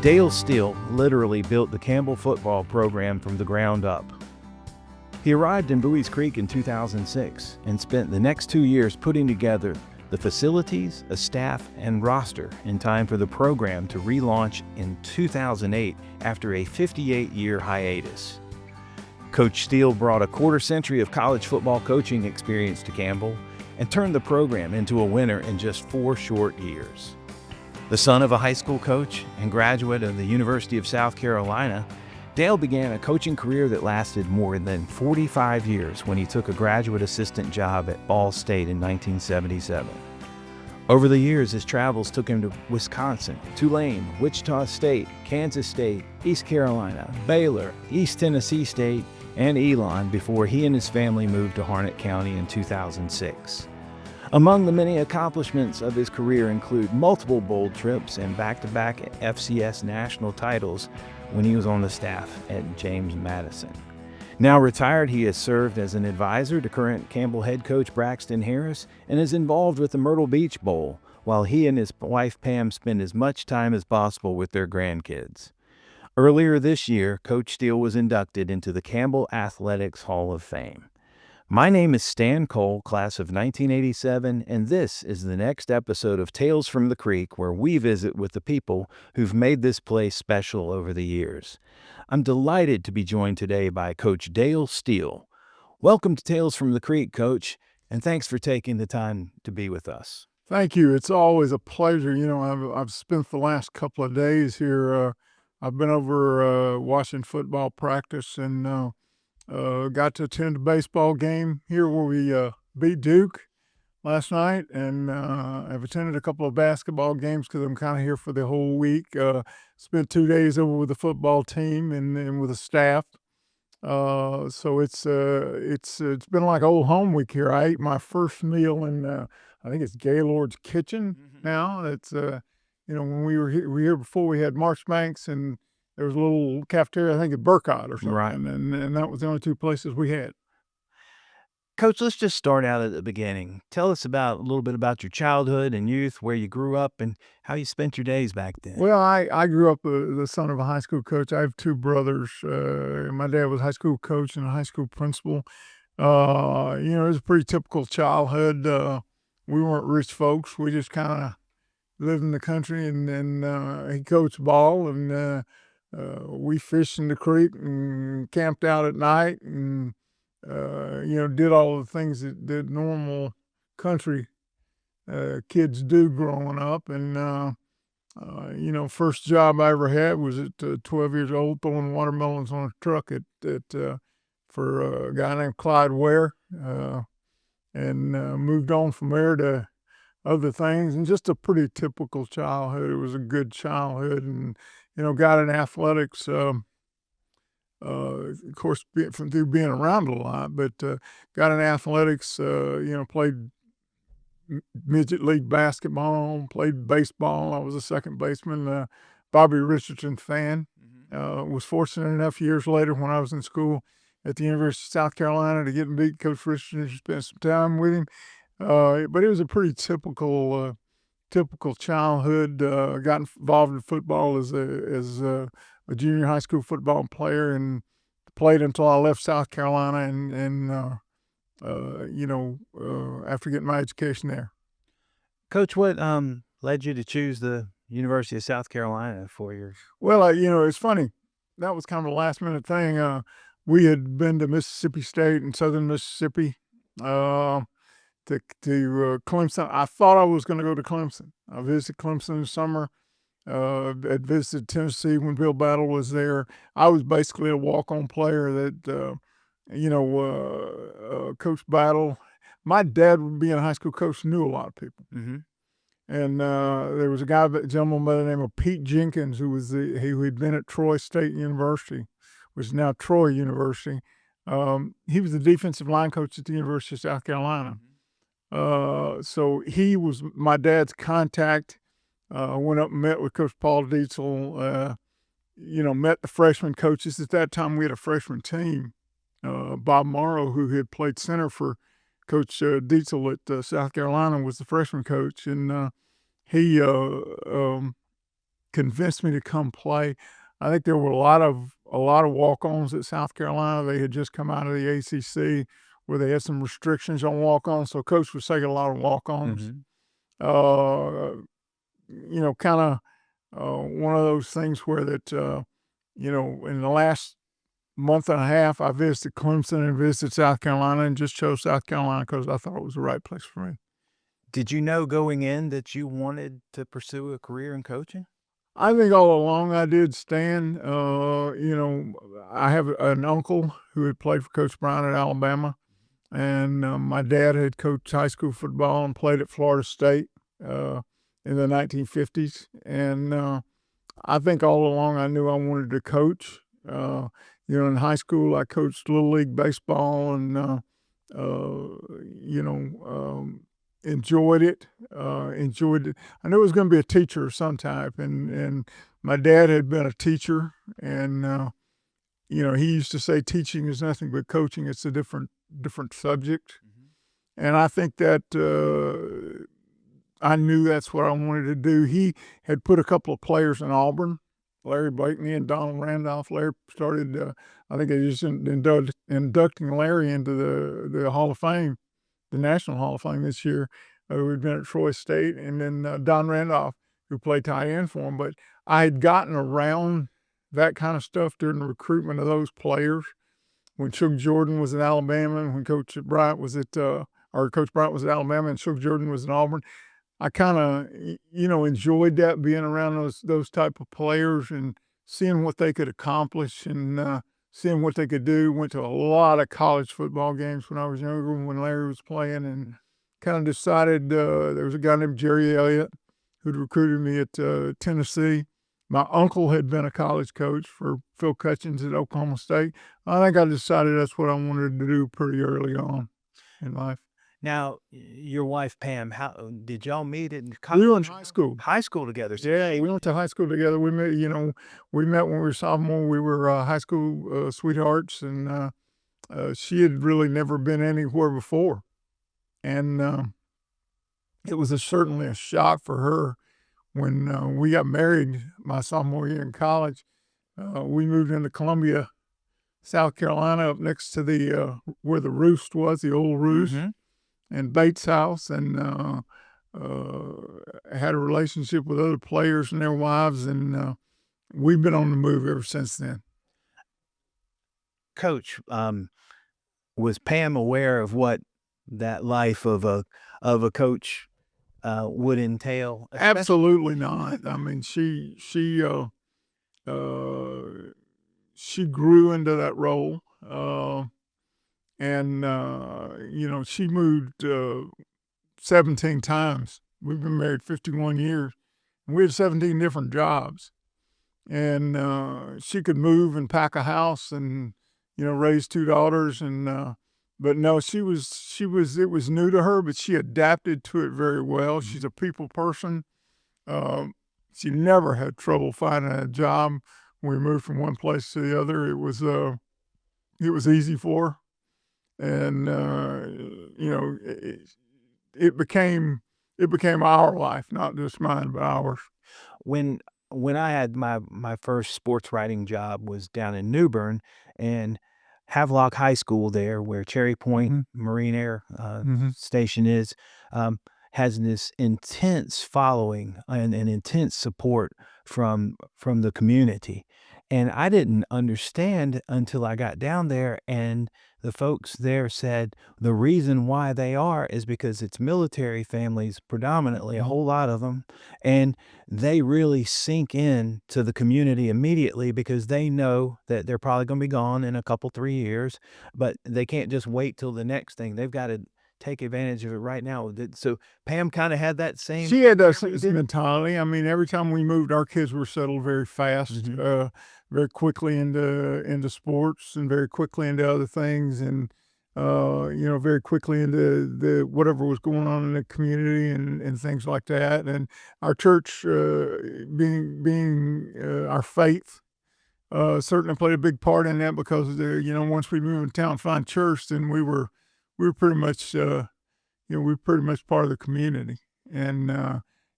Dale Steele literally built the Campbell Football program from the ground up. He arrived in Buies Creek in 2006 and spent the next 2 years putting together the facilities, a staff, and roster in time for the program to relaunch in 2008 after a 58-year hiatus. Coach Steele brought a quarter-century of college football coaching experience to Campbell and turned the program into a winner in just 4 short years. The son of a high school coach and graduate of the University of South Carolina, Dale began a coaching career that lasted more than 45 years when he took a graduate assistant job at Ball State in 1977. Over the years, his travels took him to Wisconsin, Tulane, Wichita State, Kansas State, East Carolina, Baylor, East Tennessee State, and Elon before he and his family moved to Harnett County in 2006. Among the many accomplishments of his career include multiple bowl trips and back-to-back FCS national titles when he was on the staff at James Madison. Now retired, he has served as an advisor to current Campbell head coach Braxton Harris and is involved with the Myrtle Beach Bowl, while he and his wife Pam spend as much time as possible with their grandkids. Earlier this year, Coach Steele was inducted into the Campbell Athletics Hall of Fame. My name is Stan Cole, class of 1987, and this is the next episode of Tales from the Creek, where we visit with the people who've made this place special over the years. I'm delighted to be joined today by Coach Dale Steele. Welcome to Tales from the Creek, Coach, and thanks for taking the time to be with us. Thank you. It's always a pleasure. You know, I've spent the last couple of days here. I've been over watching football practice and got to attend a baseball game here where we beat Duke last night, and I've attended a couple of basketball games because I'm kind of here for the whole week. Spent 2 days over with the football team and with the staff. So it's been like old home week here. I ate my first meal in I think it's Gaylord's Kitchen now. It's when we were here before, we had Marchbanks and there was a little cafeteria, I think at Burkott or something, Right. and that was the only 2 places we had. Coach, let's just start out at the beginning. Tell us a little bit about your childhood and youth, where you grew up, and how you spent your days back then. Well, I grew up the son of a high school coach. I have 2 brothers. My dad was a high school coach and a high school principal. It was a pretty typical childhood. We weren't rich folks. We just kind of lived in the country, and then he coached ball, and we fished in the creek and camped out at night and, did all the things that normal country kids do growing up. And, first job I ever had was at 12 years old, throwing watermelons on a truck for a guy named Clyde Ware, and moved on from there to other things, and just a pretty typical childhood. It was a good childhood, and got in athletics, of course, through being around a lot, but got in athletics, played midget league basketball, played baseball. I was a second baseman, Bobby Richardson fan. Was fortunate enough years later when I was in school at the University of South Carolina to get and meet Coach Richardson and spend some time with him. But it was a pretty typical childhood. Got involved in football as a junior high school football player, and played until I left South Carolina and after getting my education there. Coach, what led you to choose the University of South Carolina for your... Well, it's funny. That was kind of a last minute thing. We had been to Mississippi State and Southern Mississippi, to Clemson. I thought I was going to go to Clemson. I visited Clemson in the summer. Had visited Tennessee when Bill Battle was there. I was basically a walk-on player that, Coach Battle. My dad, being a high school coach, knew a lot of people. Mm-hmm. And there was a gentleman by the name of Pete Jenkins, who had been at Troy State University, which is now Troy University. He was the defensive line coach at the University of South Carolina. So he was my dad's contact. Went up and met with Coach Paul Dietzel, met the freshman coaches. At that time, we had a freshman team. Bob Morrow, who had played center for Coach Dietzel at South Carolina, was the freshman coach. And he convinced me to come play. I think there were a lot of walk-ons at South Carolina. They had just come out of the ACC where they had some restrictions on walk-ons, so Coach was taking a lot of walk-ons. Mm-hmm. Kind of one of those things where that, in the last month and a half, I visited Clemson and visited South Carolina and just chose South Carolina because I thought it was the right place for me. Did you know going in that you wanted to pursue a career in coaching? I think all along I did, Stan. I have an uncle who had played for Coach Brown at Alabama, and my dad had coached high school football and played at Florida State in the 1950s. And I think all along I knew I wanted to coach. In high school I coached Little League baseball and, enjoyed it. Enjoyed it. I knew I was going to be a teacher of some type, and my dad had been a teacher, and he used to say teaching is nothing but coaching. It's a different subject, and I think that I knew that's what I wanted to do. He had put a couple of players in Auburn, Larry Blakeney and Donald Randolph. Larry started, I think they just inducting Larry into the Hall of Fame, the National Hall of Fame this year. We'd been at Troy State, and then Don Randolph, who played tight end for him. But I had gotten around that kind of stuff during the recruitment of those players. When Chuck Jordan was at Alabama, and when Coach Bryant was at Alabama, and Chuck Jordan was in Auburn, I kind of, enjoyed that, being around those type of players and seeing what they could accomplish and seeing what they could do. Went to a lot of college football games when I was younger, when Larry was playing, and kind of decided there was a guy named Jerry Elliott who'd recruited me at Tennessee. My uncle had been a college coach for Phil Cutchins at Oklahoma State. I think I decided that's what I wanted to do pretty early on in life. Now, your wife, Pam, how did y'all meet in college? We were in high school. High school together. Yeah, we went to high school together. We met, when we were sophomore. We were high school sweethearts, and she had really never been anywhere before. And it was certainly a shock for her when we got married my sophomore year in college. We moved into Columbia, South Carolina, up next to where the Roost was, the old Roost. Mm-hmm. And Bates' house, and had a relationship with other players and their wives, and we've been on the move ever since then. Coach, was Pam aware of what that life of a coach would entail? Absolutely not. I mean, she grew into that role. And she moved 17 times. We've been married 51 years. And we had 17 different jobs. And she could move and pack a house and, raise two daughters. And but no, it was new to her, but she adapted to it very well. She's a people person. She never had trouble finding a job when we moved from one place to the other. It was easy for her. And it became our life, not just mine, but ours. When I had my first sports writing job was down in New Bern, and Havelock High School there, where Cherry Point Mm-hmm. Marine Air Mm-hmm. Station is, has this intense following and intense support from the community. And I didn't understand until I got down there, and the folks there said the reason why they are is because it's military families, predominantly, a whole lot of them, and they really sink in to the community immediately because they know that they're probably going to be gone in a couple, 3 years, but they can't just wait till the next thing. They've got to take advantage of it right now. So Pam kind of had that same. She had that same mentality. I mean, every time we moved, our kids were settled very fast, Mhm. very quickly into sports, and very quickly into other things, and very quickly into the whatever was going on in the community and things like that. And our church, being our faith, certainly played a big part in that, because once we moved to town and find church, then we were pretty much we were pretty much part of the community. And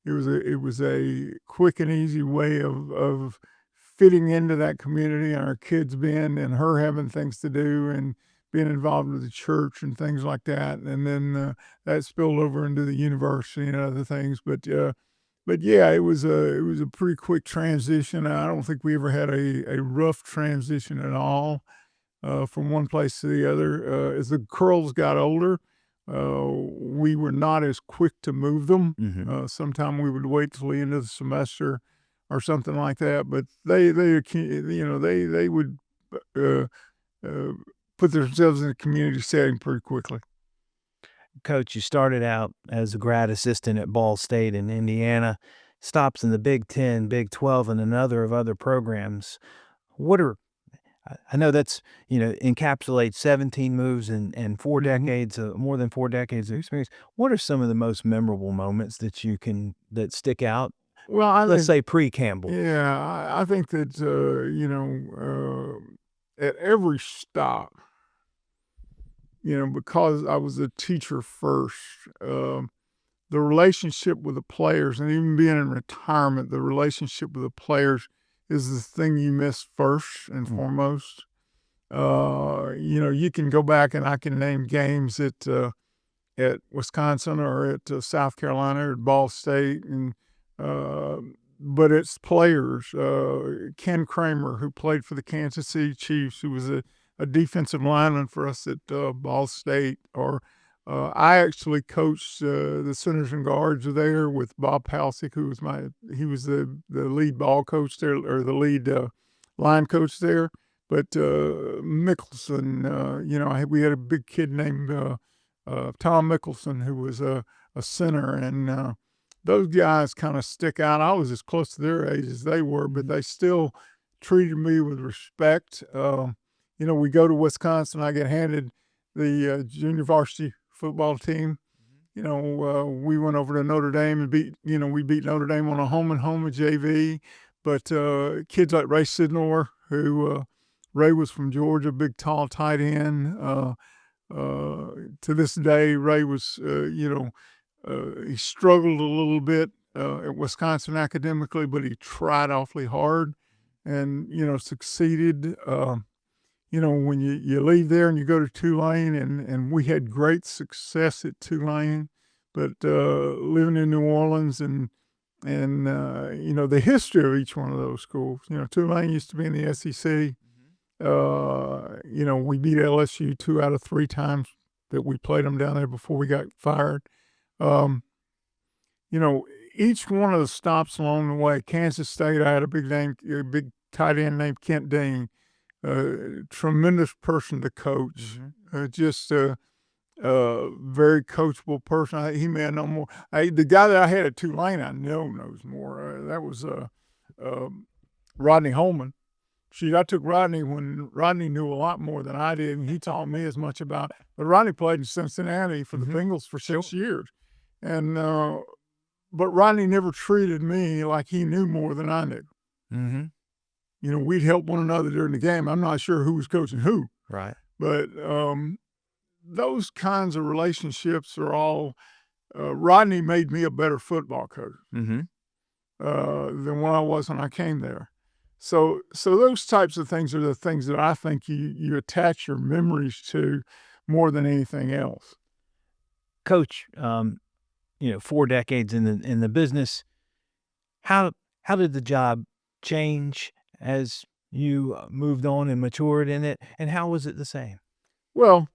it was a quick and easy way of fitting into that community, and our kids being and her having things to do and being involved with the church and things like that. And then that spilled over into the university and other things. But yeah, it was a pretty quick transition. I don't think we ever had a rough transition at all from one place to the other. As the girls got older, we were not as quick to move them. Sometime we would wait till the end of the semester or something like that. But they would put themselves in a community setting pretty quickly. Coach, you started out as a grad assistant at Ball State in Indiana, stops in the Big 10, Big 12, and another of other programs. What are I know that's, encapsulates 17 moves and 4 decades, more than 4 decades of experience. What are some of the most memorable moments that stick out? Well, Let's say pre-Campbell. yeah, I think that at every stop, because I was a teacher first, the relationship with the players, and even being in retirement, the relationship with the players is the thing you miss first and foremost. You can go back and I can name games at Wisconsin or at South Carolina or at Ball State, and but it's players. Ken Kramer, who played for the Kansas City Chiefs, who was a defensive lineman for us at Ball State, or I actually coached the centers and guards there with Bob Palcic, who was he was the lead ball coach there, or the lead line coach there. But Mickelson, we had a big kid named Tom Mickelson, who was a center, and those guys kind of stick out. I was as close to their age as they were, but they still treated me with respect. We go to Wisconsin, I get handed the junior varsity football team. We went over to Notre Dame and we beat Notre Dame on a home at JV. But kids like Ray Sidnor, who Ray was from Georgia, big, tall, tight end. To this day, Ray was, he struggled a little bit at Wisconsin academically, but he tried awfully hard and, succeeded. When you leave there and you go to Tulane, and we had great success at Tulane, but living in New Orleans and the history of each one of those schools. Tulane used to be in the SEC. We beat LSU 2 out of 3 times that we played them down there before we got fired. Each one of the stops along the way, Kansas State, I had a big tight end named Kent Dean. Tremendous person to coach, just a very coachable person. He may know more. The guy that I had at Tulane, I know knows more. That was Rodney Holman. I took Rodney when Rodney knew a lot more than I did, and he taught me as much about it. But Rodney played in Cincinnati for the Bengals for 6 years. And but Rodney never treated me like he knew more than I knew. We'd help one another during the game. I'm not sure who was coaching who. Right. But those kinds of relationships are all Rodney made me a better football coach than what I was when I came there. So those types of things are the things that I think you attach your memories to more than anything else. Coach, 4 decades in the business. How did the job change as you moved on and matured in it, and how was it the same? Well,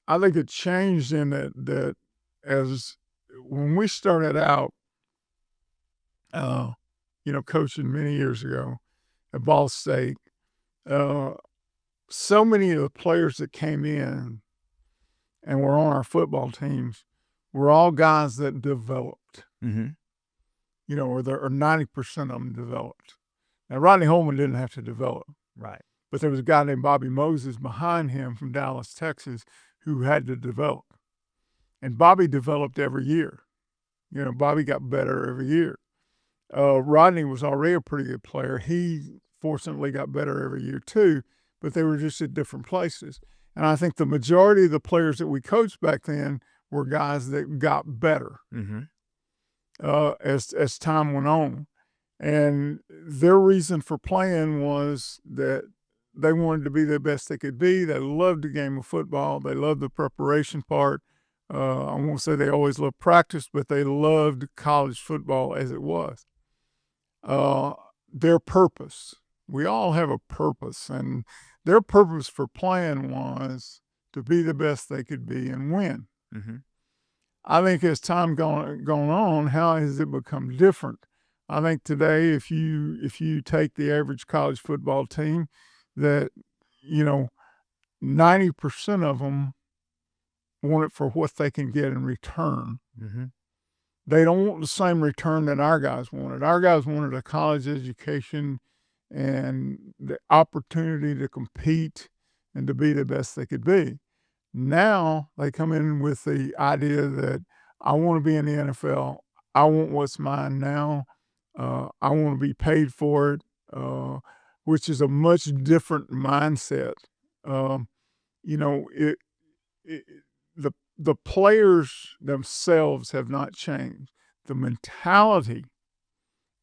I think it changed in that as when we started out, coaching many years ago at Ball State, so many of the players that came in and were on our football teams were all guys that developed. Or 90% of them developed. Now, Rodney Holman didn't have to develop. Right. But there was a guy named Bobby Moses behind him from Dallas, Texas, who had to develop. And Bobby developed every year. Bobby got better every year. Rodney was already a pretty good player. He fortunately got better every year too, but they were just at different places. And I think the majority of the players that we coached back then were guys that got better. as time went on. And their reason for playing was that they wanted to be the best they could be. They loved the game of football. They loved the preparation part. I won't say they always loved practice, but they loved college football as it was. Their purpose. We all have a purpose, and their purpose for playing was to be the best they could be and win. Mm-hmm. I think as time gone on, how has it become different? I think today, if you take the average college football team, that 90% of them want it for what they can get in return. Mm-hmm. They don't want the same return that our guys wanted. Our guys wanted a college education and the opportunity to compete and to be the best they could be. Now they come in with the idea that I want to be in the NFL. I want what's mine now. I want to be paid for it, which is a much different mindset. It, the players themselves have not changed. The mentality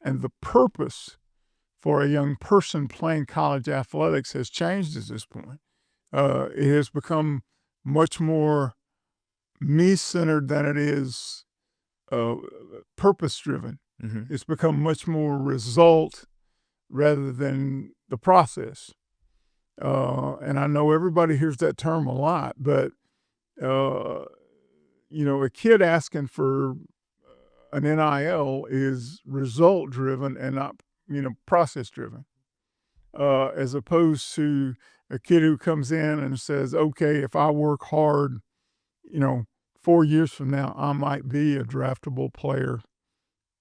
and the purpose for a young person playing college athletics has changed at this point. It has become much more me-centered than it is purpose-driven. Mm-hmm. It's become much more result rather than the process. And I know everybody hears that term a lot, but a kid asking for an NIL is result driven and not process driven, as opposed to a kid who comes in and says, okay, if I work hard, 4 years from now I might be a draftable player,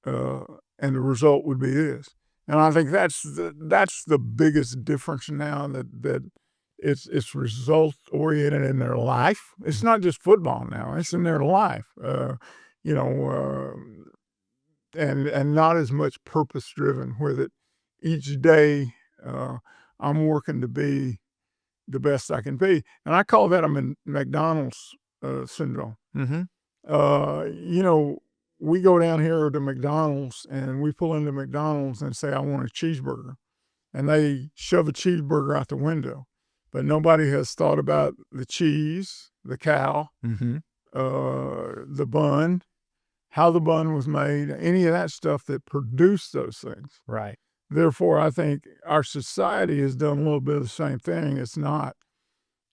and the result would be this. And I think that's the biggest difference now, that it's result oriented in their life. It's not just football now; it's in their life. And not as much purpose driven, where that each day I'm working to be the best I can be, and I call that a McDonald's syndrome. Mm-hmm. We go down here to McDonald's and we pull into McDonald's and say, I want a cheeseburger. And they shove a cheeseburger out the window. But nobody has thought about the cheese, the cow, Mm-hmm. The bun, how the bun was made, any of that stuff that produced those things. Right. Therefore, I think our society has done a little bit of the same thing. It's not,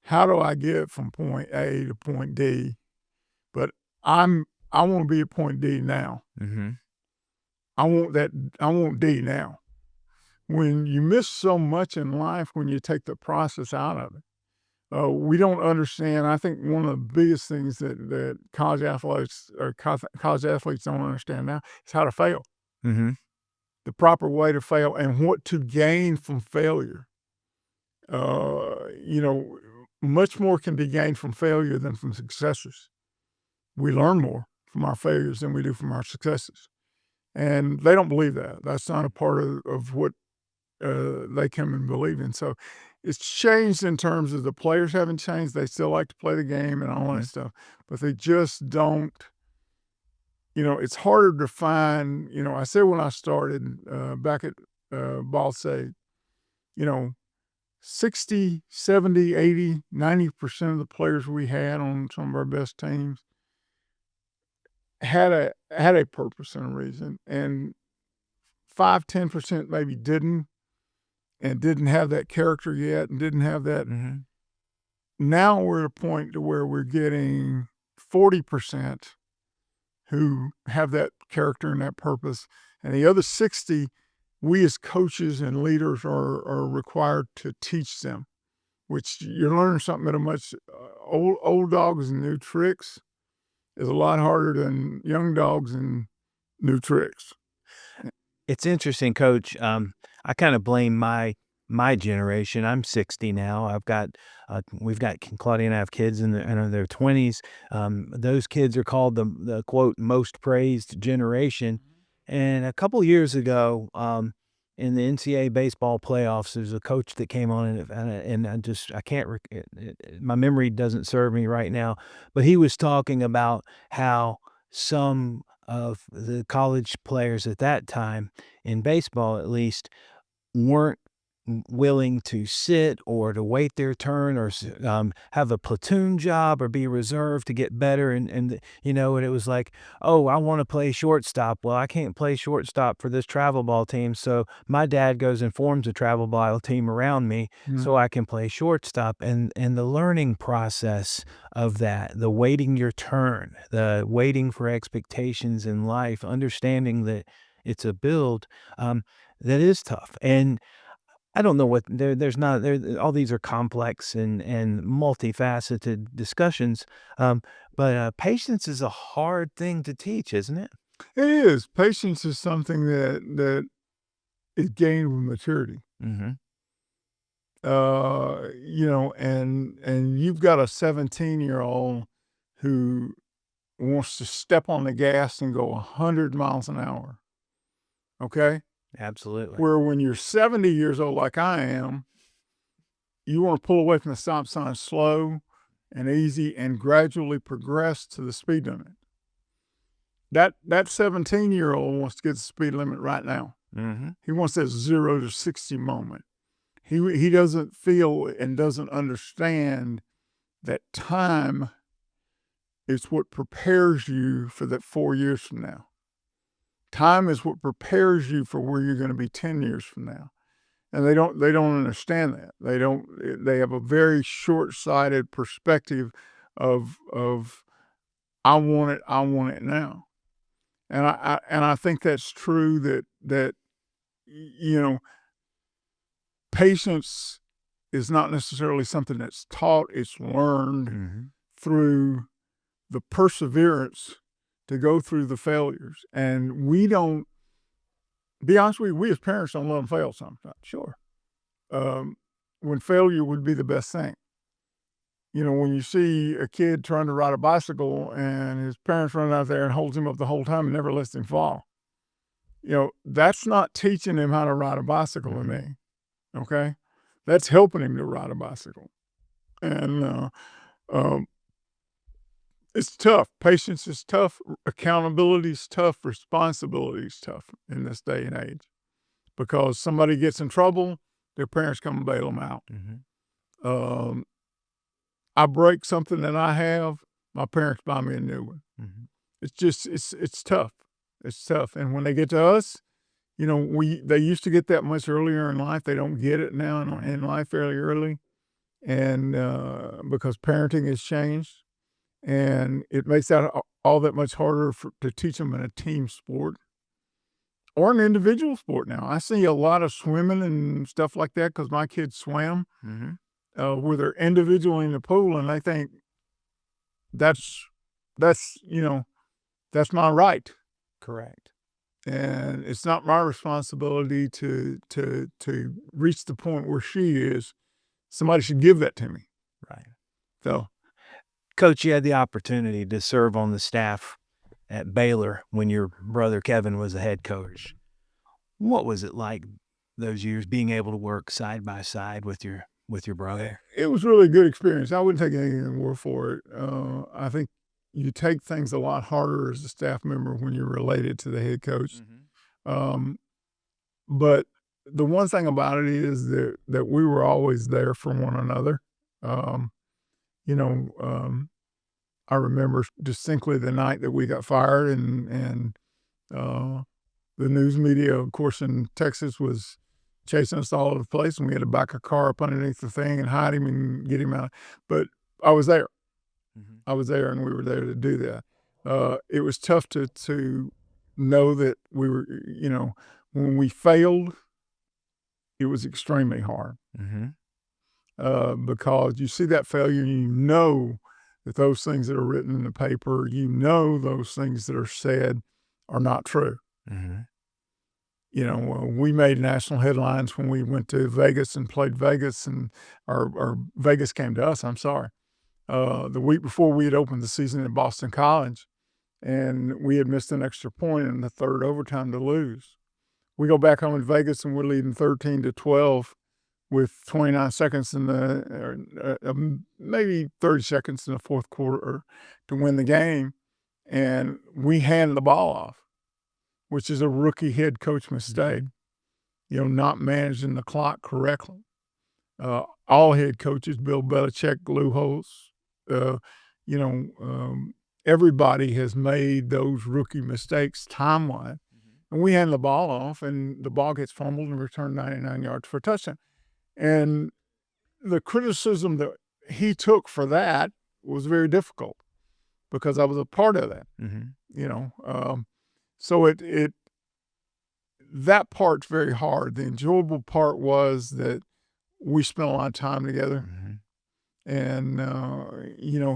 how do I get from point A to point D? But I want to be at point D now. Mm-hmm. I want D now. When you miss so much in life, when you take the process out of it, we don't understand. I think one of the biggest things that college athletes don't understand now is how to fail. Mm-hmm. The proper way to fail and what to gain from failure. Much more can be gained from failure than from successes. We learn more from our failures than we do from our successes. And they don't believe that. That's not a part of what they come and believe in. So it's changed in terms of the players haven't changed. They still like to play the game and all that stuff, but they just don't. It's harder to find. I said when I started back at Ball State, 60, 70, 80, 90% of the players we had on some of our best teams had a purpose and a reason, and 5-10% maybe didn't have that character yet and didn't have that. Mm-hmm. Now we're at a point to where we're getting 40% who have that character and that purpose, and the other 60, we as coaches and leaders are required to teach them, which you're learning something at a much old dogs and new tricks is a lot harder than young dogs and new tricks. It's interesting, Coach. I kind of blame my generation. I'm 60 now. We've got Claudia and I have kids in their 20s. Those kids are called the quote most praised generation. And a couple years ago, in the NCAA baseball playoffs, there's a coach that came on, and I can't. My memory doesn't serve me right now, but he was talking about how some of the college players at that time, in baseball at least, weren't willing to sit or to wait their turn or have a platoon job or be reserved to get better. And it was like, oh, I want to play shortstop. Well, I can't play shortstop for this travel ball team. So my dad goes and forms a travel ball team around me so I can play shortstop. And the learning process of that, the waiting your turn, the waiting for expectations in life, understanding that it's a build, that is tough. And I don't know what there's not there all these are complex and multifaceted discussions, but patience is a hard thing to teach, isn't it? It is. Patience is something that is gained with maturity. Mhm. And you've got a 17-year-old who wants to step on the gas and go 100 miles an hour, okay? Absolutely. Where when you're 70 years old like I am, you wanna pull away from the stop sign slow and easy and gradually progress to the speed limit. That 17-year-old wants to get the speed limit right now. Mhm. He wants that 0 to 60 moment. He doesn't feel and doesn't understand that time is what prepares you for that 4 years from now. Time is what prepares you for where you're gonna be 10 years from now. And they don't understand that. They have a very short-sighted perspective of I want it now. And I think that's true that you know, patience is not necessarily something that's taught, it's learned Mhm. through the perseverance to go through the failures. And we don't be honest with you, we as parents don't let them fail sometimes. Sure. When failure would be the best thing. When you see a kid trying to ride a bicycle and his parents run out there and holds him up the whole time and never lets him fall. That's not teaching him how to ride a bicycle to me. Okay? That's helping him to ride a bicycle. And it's tough. Patience is tough. Accountability is tough. Responsibility is tough in this day and age. Because somebody gets in trouble, their parents come and bail them out. Mhm. I break something that I have, my parents buy me a new one. Mhm. It's just it's tough. It's tough. And when they get to us, they used to get that much earlier in life. They don't get it now in life fairly early. And because parenting has changed, and it makes that all that much harder to teach them in a team sport or an individual sport now. I see a lot of swimming and stuff like that because my kids swam, Mhm. where they're individually in the pool and they think that's that's that's my right, Correct. and it's not my responsibility to reach the point where she is. Somebody should give that to me. Right. So Coach, you had the opportunity to serve on the staff at Baylor when your brother Kevin was the head coach. What was it like those years being able to work side by side with your brother? it was really a good experience. I wouldn't take anything more for it. I think you take things a lot harder as a staff member when you're related to the head coach. Um, but the one thing about it is that we were always there for one another. Um, you know, I remember distinctly the night that we got fired, and uh, the news media, of course, in Texas was chasing us all over the place, and we had to back a car up underneath the thing and hide him and get him out. But I was there. Mhm. I was there, and we were there to do that. It was tough to know that we were, when we failed, it was extremely hard Mhm. because you see that failure, and you know that those things that are written in the paper, those things that are said are not true. Mhm. We made national headlines when we went to Vegas and played Vegas, and or Vegas came to us. I'm sorry. The week before we had opened the season at Boston College, and we had missed an extra point in the third overtime to lose. We go back home in Vegas and we're leading 13-12 with 29 seconds in maybe 30 seconds in the fourth quarter to win the game. and we hand the ball off, which is a rookie head coach mistake, not managing the clock correctly. All head coaches, Bill Belichick, Lou Holtz, you know, everybody has made those rookie mistakes time-wise. And we hand the ball off, and the ball gets fumbled and returned 99 yards for a touchdown. And the criticism that he took for that was very difficult because I was a part of that, so that part's very hard. The enjoyable part was that we spent a lot of time together. And,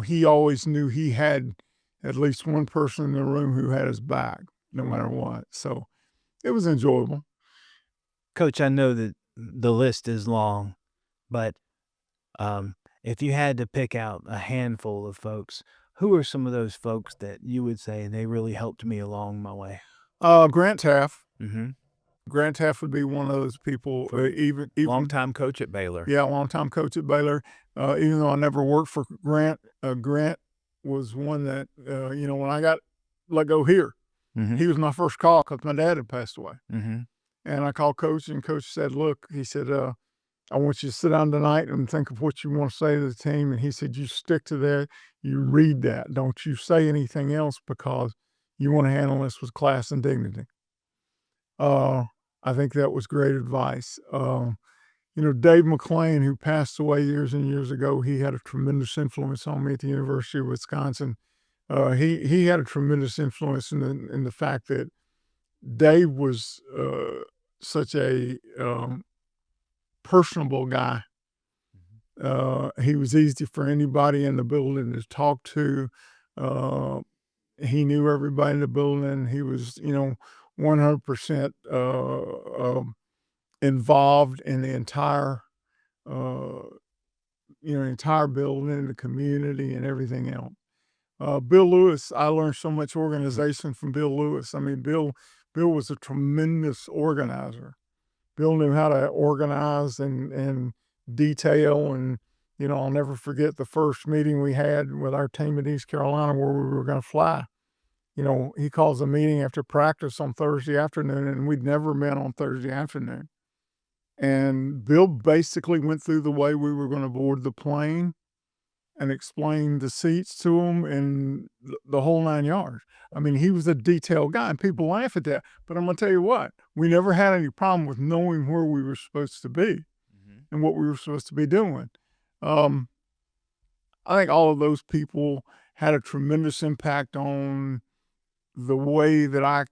he always knew he had at least one person in the room who had his back, no matter what. So it was enjoyable. Coach, I know that the list is long, but if you had to pick out a handful of folks, who are some of those folks that you would say they really helped me along my way? Grant Taff. Grant Taff would be one of those people. Even Longtime coach at Baylor. Yeah, longtime coach at Baylor. Even though I never worked for Grant, Grant was one that, when I got let go here, he was my first call because my dad had passed away. And I called Coach, and Coach said, look, he said, I want you to sit down tonight and think of what you want to say to the team. And he said, you stick to that. You read that. Don't you say anything else because you want to handle this with class and dignity. I think that was great advice. Dave McClain, who passed away years and years ago, he had a tremendous influence on me at the University of Wisconsin. He had a tremendous influence in the fact that Dave was such a personable guy. He was easy for anybody in the building to talk to. He knew everybody in the building. He was, 100% involved in the entire building, the community, and everything else. Bill Lewis, I learned so much organization from Bill Lewis. I mean, Bill was a tremendous organizer. Bill knew how to organize and detail. And, I'll never forget the first meeting we had with our team at East Carolina where we were going to fly. He calls a meeting after practice on Thursday afternoon, and we'd never met on Thursday afternoon. And Bill basically went through the way we were going to board the plane and explained the seats to them and the whole 9 yards. I mean, he was a detailed guy, and people laugh at that. But I'm going to tell you what, we never had any problem with knowing where we were supposed to be and what we were supposed to be doing. I think all of those people had a tremendous impact on the way that I,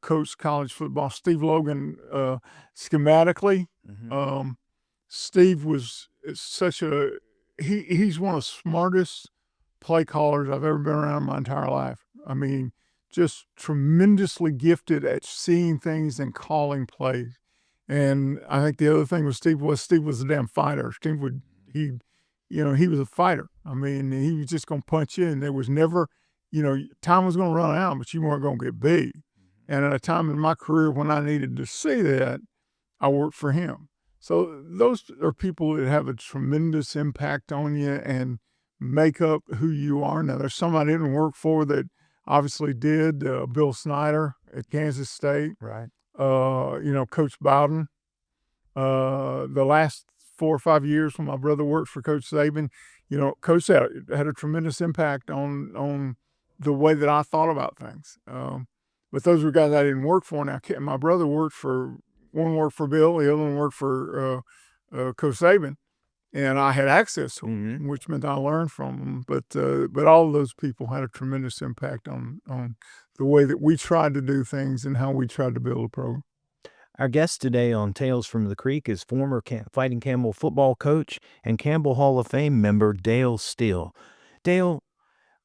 coached college football. Steve Logan, schematically, Steve was he's one of the smartest play callers I've ever been around my entire life. I mean, just tremendously gifted at seeing things and calling plays. And I think the other thing with Steve was a damn fighter. He was a fighter. I mean, he was just going to punch you, and there was never, time was going to run out, but you weren't going to get beat. And at a time in my career when I needed to see that, I worked for him. So those are people that have a tremendous impact on you and make up who you are. Now, there's some I didn't work for that obviously did. Bill Snyder at Kansas State. Right. Coach Bowden. The last 4 or 5 years when my brother worked for Coach Saban, Coach had a tremendous impact on the way that I thought about things. But those were guys I didn't work for. Now, my brother worked for Bill, the other one worked for Coach Saban, and I had access to them, which meant I learned from them. But all of those people had a tremendous impact on the way that we tried to do things and how we tried to build a program. Our guest today on Tales from the Creek is former Fighting Campbell football coach and Campbell Hall of Fame member Dale Steele. Dale,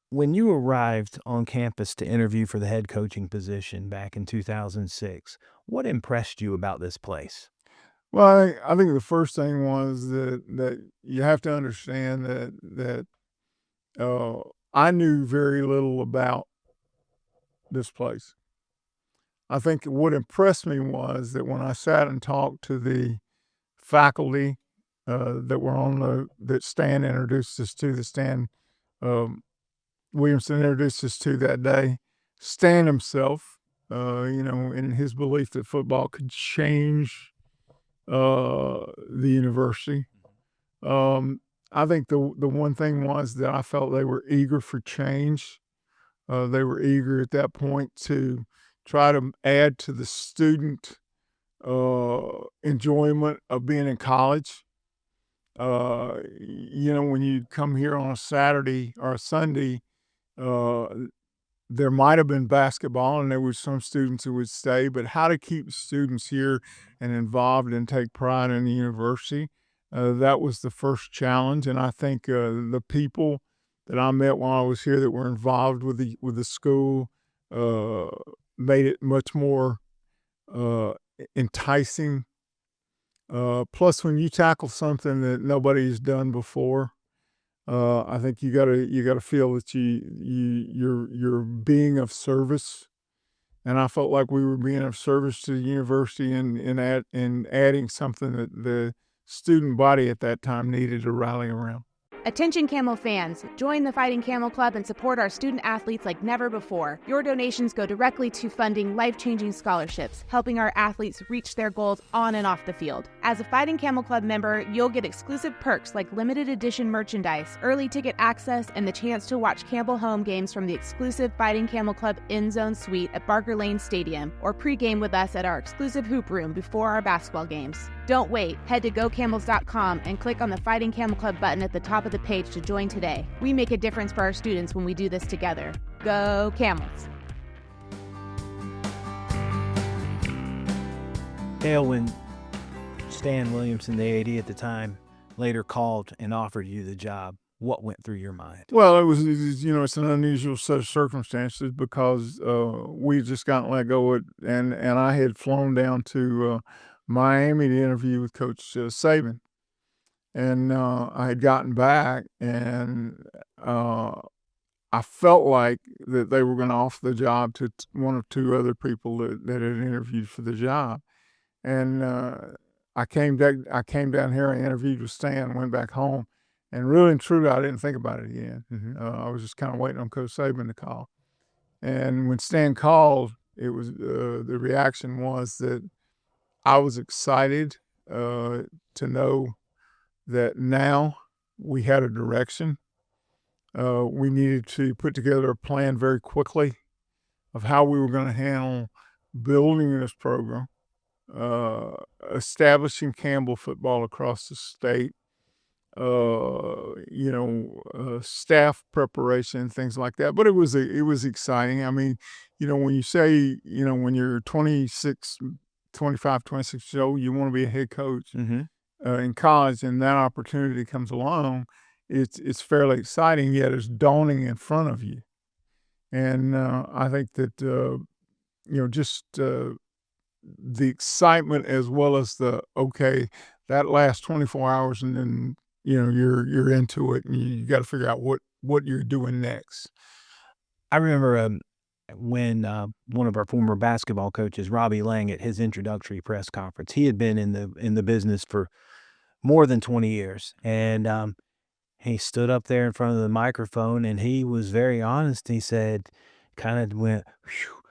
when you arrived on campus to interview for the head coaching position back in 2006, what impressed you about this place? Well, I think the first thing was that you have to understand that I knew very little about this place. I think what impressed me was that when I sat and talked to the faculty that Stan introduced us to, Williamson introduced us to that day. Stan himself, in his belief that football could change the university. I think the one thing was that I felt they were eager for change. They were eager at that point to try to add to the student enjoyment of being in college. When you come here on a Saturday or a Sunday, there might have been basketball and there were some students who would stay, but how to keep students here and involved and take pride in the university, that was the first challenge. And I think the people that I met while I was here that were involved with the school made it much more enticing. Plus, when you tackle something that nobody's done before, I think you gotta feel that you're being of service, and I felt like we were being of service to the university and adding something that the student body at that time needed to rally around. Attention Camel fans, join the Fighting Camel Club and support our student athletes like never before. Your donations go directly to funding life-changing scholarships, helping our athletes reach their goals on and off the field. As a Fighting Camel Club member, you'll get exclusive perks like limited edition merchandise, early ticket access, and the chance to watch Campbell home games from the exclusive Fighting Camel Club End Zone Suite at Barker Lane Stadium, or pregame with us at our exclusive hoop room before our basketball games. Don't wait. Head to gocamels.com and click on the Fighting Camel Club button at the top of the page to join today. We make a difference for our students when we do this together. Go Camels! Dale, when Stan Williamson, the AD at the time, later called and offered you the job, what went through your mind? Well, it's an unusual set of circumstances because we just gotten let go and I had flown down to Miami to interview with Coach Saban. And I had gotten back, and I felt like that they were going to offer the job to one or two other people that had interviewed for the job. And I came down here, I interviewed with Stan, went back home, and really and truly, I didn't think about it again. I was just kind of waiting on Coach Saban to call. And when Stan called, it was the reaction was that I was excited to know that now we had a direction. We needed to put together a plan very quickly of how we were going to handle building this program, establishing Campbell football across the state, staff preparation, things like that. But it was exciting. I mean, when you say, when you're 25, 26 years old, you want to be a head coach. In college, and that opportunity comes along, it's fairly exciting, yet it's dawning in front of you. And I think that just the excitement as well as that last 24 hours, and then you're into it, and you got to figure out what you're doing next. I remember when one of our former basketball coaches, Robbie Lang, at his introductory press conference, he had been in the business for more than 20 years. And he stood up there in front of the microphone and he was very honest. He said, kind of went, whew,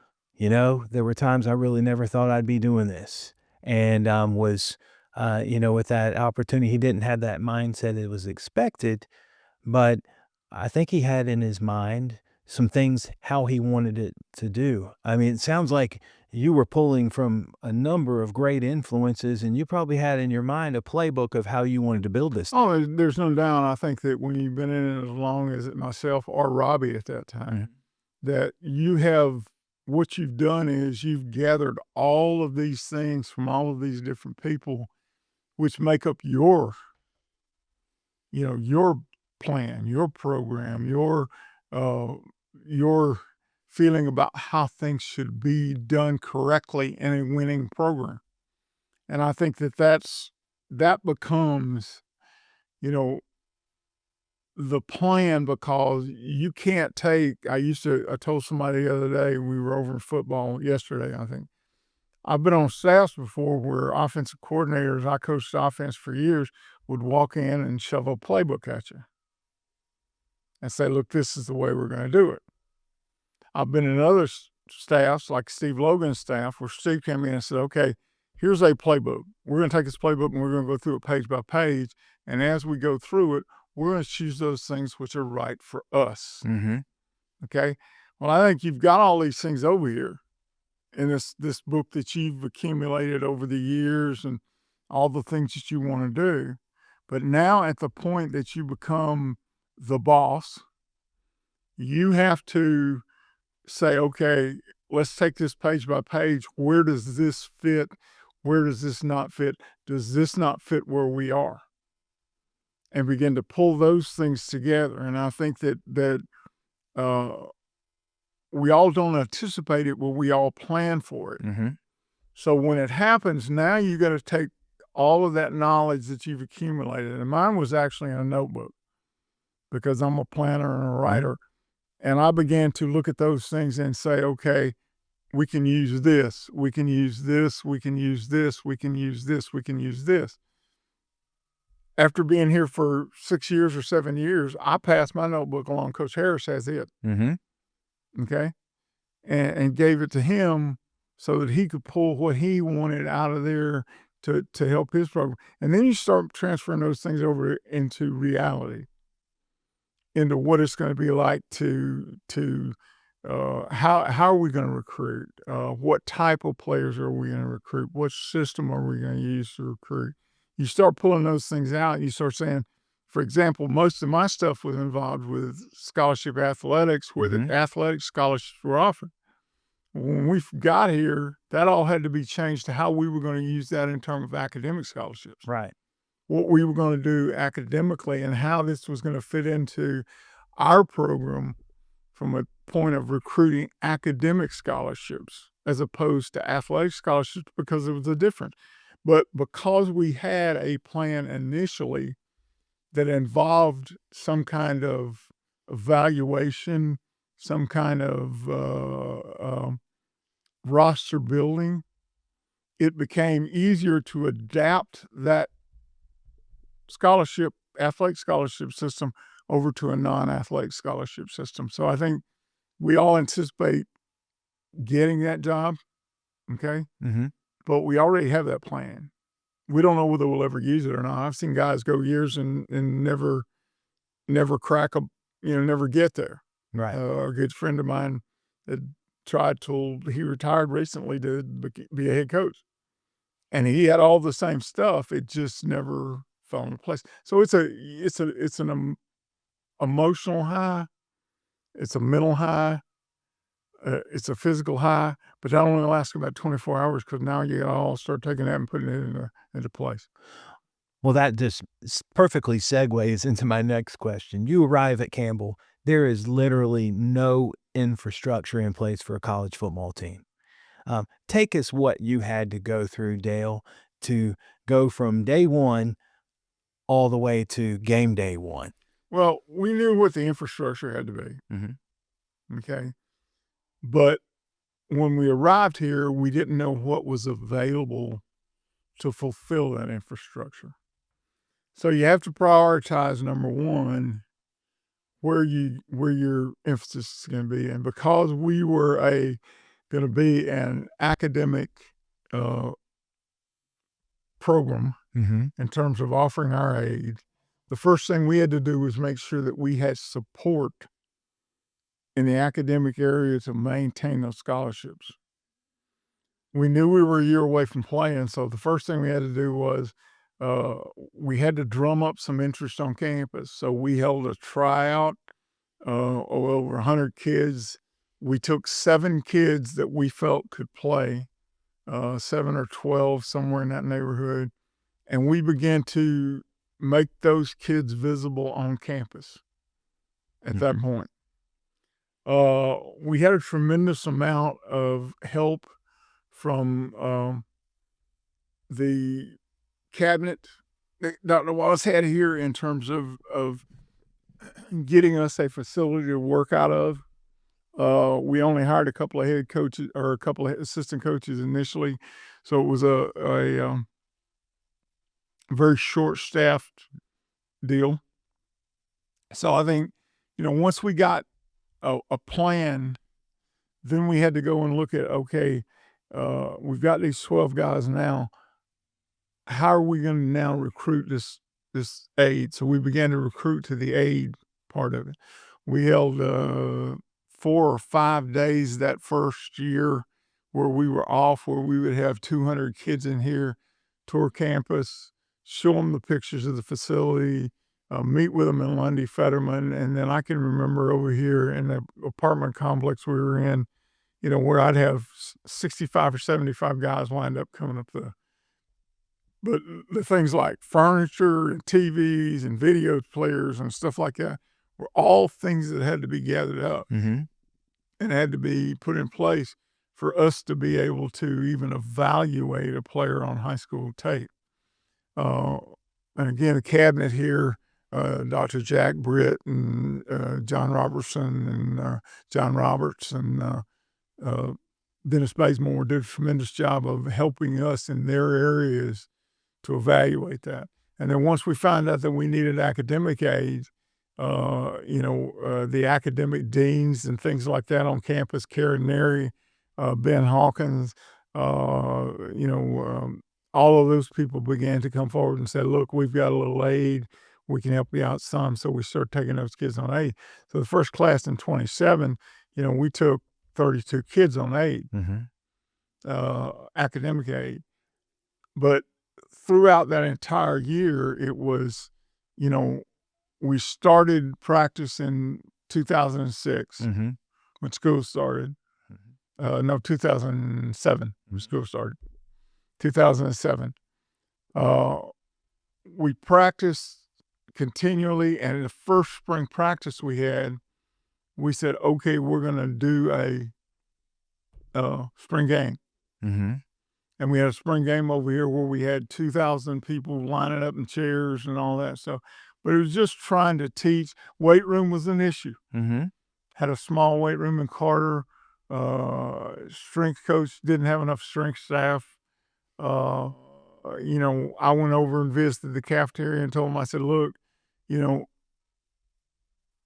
there were times I really never thought I'd be doing this. And with that opportunity, he didn't have that mindset it was expected, but I think he had in his mind some things, how he wanted it to do. I mean, it sounds like you were pulling from a number of great influences, and you probably had in your mind a playbook of how you wanted to build this. Oh, there's no doubt. I think that when you've been in it as long as myself or Robbie at that time, that what you've done is you've gathered all of these things from all of these different people, which make up your plan, your program, your feeling about how things should be done correctly in a winning program. And I think that becomes, the plan, because you can't I told somebody the other day, we were over in football yesterday, I think. I've been on staffs before where offensive coordinators, I coached offense for years, would walk in and shove a playbook at you. and say, look, this is the way we're going to do it. I've been in other staffs, like Steve Logan's staff, where Steve came in and said, okay, here's a playbook. We're going to take this playbook and we're going to go through it page by page. And as we go through it, we're going to choose those things which are right for us. Mm-hmm. Okay. Well, I think you've got all these things over here in this book that you've accumulated over the years and all the things that you want to do. But now at the point that you become the boss, you have to say, okay, let's take this page by page. Where does this fit? Where does this not fit? Does this not fit where we are? And begin to pull those things together. And I think that we all don't anticipate it, but we all plan for it. Mm-hmm. So when it happens, now you got to take all of that knowledge that you've accumulated. And mine was actually in a notebook because I'm a planner and a writer. And I began to look at those things and say, okay, we can use this, we can use this, we can use this, we can use this, we can use this. After being here for 6 years or 7 years, I passed my notebook along. Coach Harris has it. Mm-hmm. Okay. And gave it to him so that he could pull what he wanted out of there to help his program. And then you start transferring those things over into reality, into what it's going to be like to how are we going to recruit? What type of players are we going to recruit? What system are we going to use to recruit? You start pulling those things out. You start saying, for example, most of my stuff was involved with scholarship athletics, where the athletic scholarships were offered. When we got here, that all had to be changed to how we were going to use that in terms of academic scholarships. Right. What we were going to do academically and how this was going to fit into our program from a point of recruiting academic scholarships as opposed to athletic scholarships, because it was a difference. But because we had a plan initially that involved some kind of evaluation, some kind of roster building, it became easier to adapt that athletic scholarship system over to a non-athletic scholarship system. So I think we all anticipate getting that job, okay? Mm-hmm. But we already have that plan. We don't know whether we'll ever use it or not. I've seen guys go years and never crack never get there. Right. A good friend of mine had tried till he retired recently to be a head coach. And he had all the same stuff. It just never fell into place. So it's an emotional high. It's a mental high. It's a physical high, but that only lasts about 24 hours because now you all start taking that and putting it into place. Well, that just perfectly segues into my next question. You arrive at Campbell. There is literally no infrastructure in place for a college football team. Take us what you had to go through, Dale, to go from day one all the way to game day one. Well, we knew what the infrastructure had to be. Mm-hmm. Okay. But when we arrived here, we didn't know what was available to fulfill that infrastructure. So you have to prioritize, number one, where your emphasis is going to be. And because we were going to be an academic program in terms of offering our aid, the first thing we had to do was make sure that we had support in the academic area to maintain those scholarships. We knew we were a year away from playing, so the first thing we had to do was we had to drum up some interest on campus. So we held a tryout, over 100 kids. We took 7 kids that we felt could play, 7 or 12, somewhere in that neighborhood, and we began to make those kids visible on campus at that point. We had a tremendous amount of help from the cabinet that Dr. Wallace had here in terms of getting us a facility to work out of. We only hired a couple of head coaches or a couple of assistant coaches initially, so it was a very short-staffed deal. So I think once we got a plan, then we had to go and look at, okay, we've got these 12 guys now. How are we going to now recruit this aide? So we began to recruit to the aide part of it. We held 4 or 5 days that first year where we were off, where we would have 200 kids in here, tour campus, show them the pictures of the facility, meet with them in Lundy, Fetterman. And then I can remember over here in the apartment complex we were in, where I'd have 65 or 75 guys lined up coming up but the things like furniture and TVs and video players and stuff like that were all things that had to be gathered up Mm-hmm. and had to be put in place for us to be able to even evaluate a player on high school tape. And again, a cabinet here, Dr. Jack Britt and John Robertson and John Roberts and Dennis Bazemore did a tremendous job of helping us in their areas to evaluate that. And then once we found out that we needed academic aides, the academic deans and things like that on campus, Karen Neri, Ben Hawkins, all of those people began to come forward and say, look, we've got a little aid. We can help you out some. So we started taking those kids on aid. So the first class in 27, we took 32 kids on aid, academic aid. But throughout that entire year, it was, we started practice in 2006 when school started. 2007 when school started. 2007. We practiced continually, and in the first spring practice we had, we said, okay, we're going to do a spring game. And we had a spring game over here where we had 2,000 people lining up in chairs and all that stuff. But it was just trying to teach. Weight room was an issue. Had a small weight room in Carter. Strength coach didn't have enough strength staff. I went over and visited the cafeteria and told them, I said, look,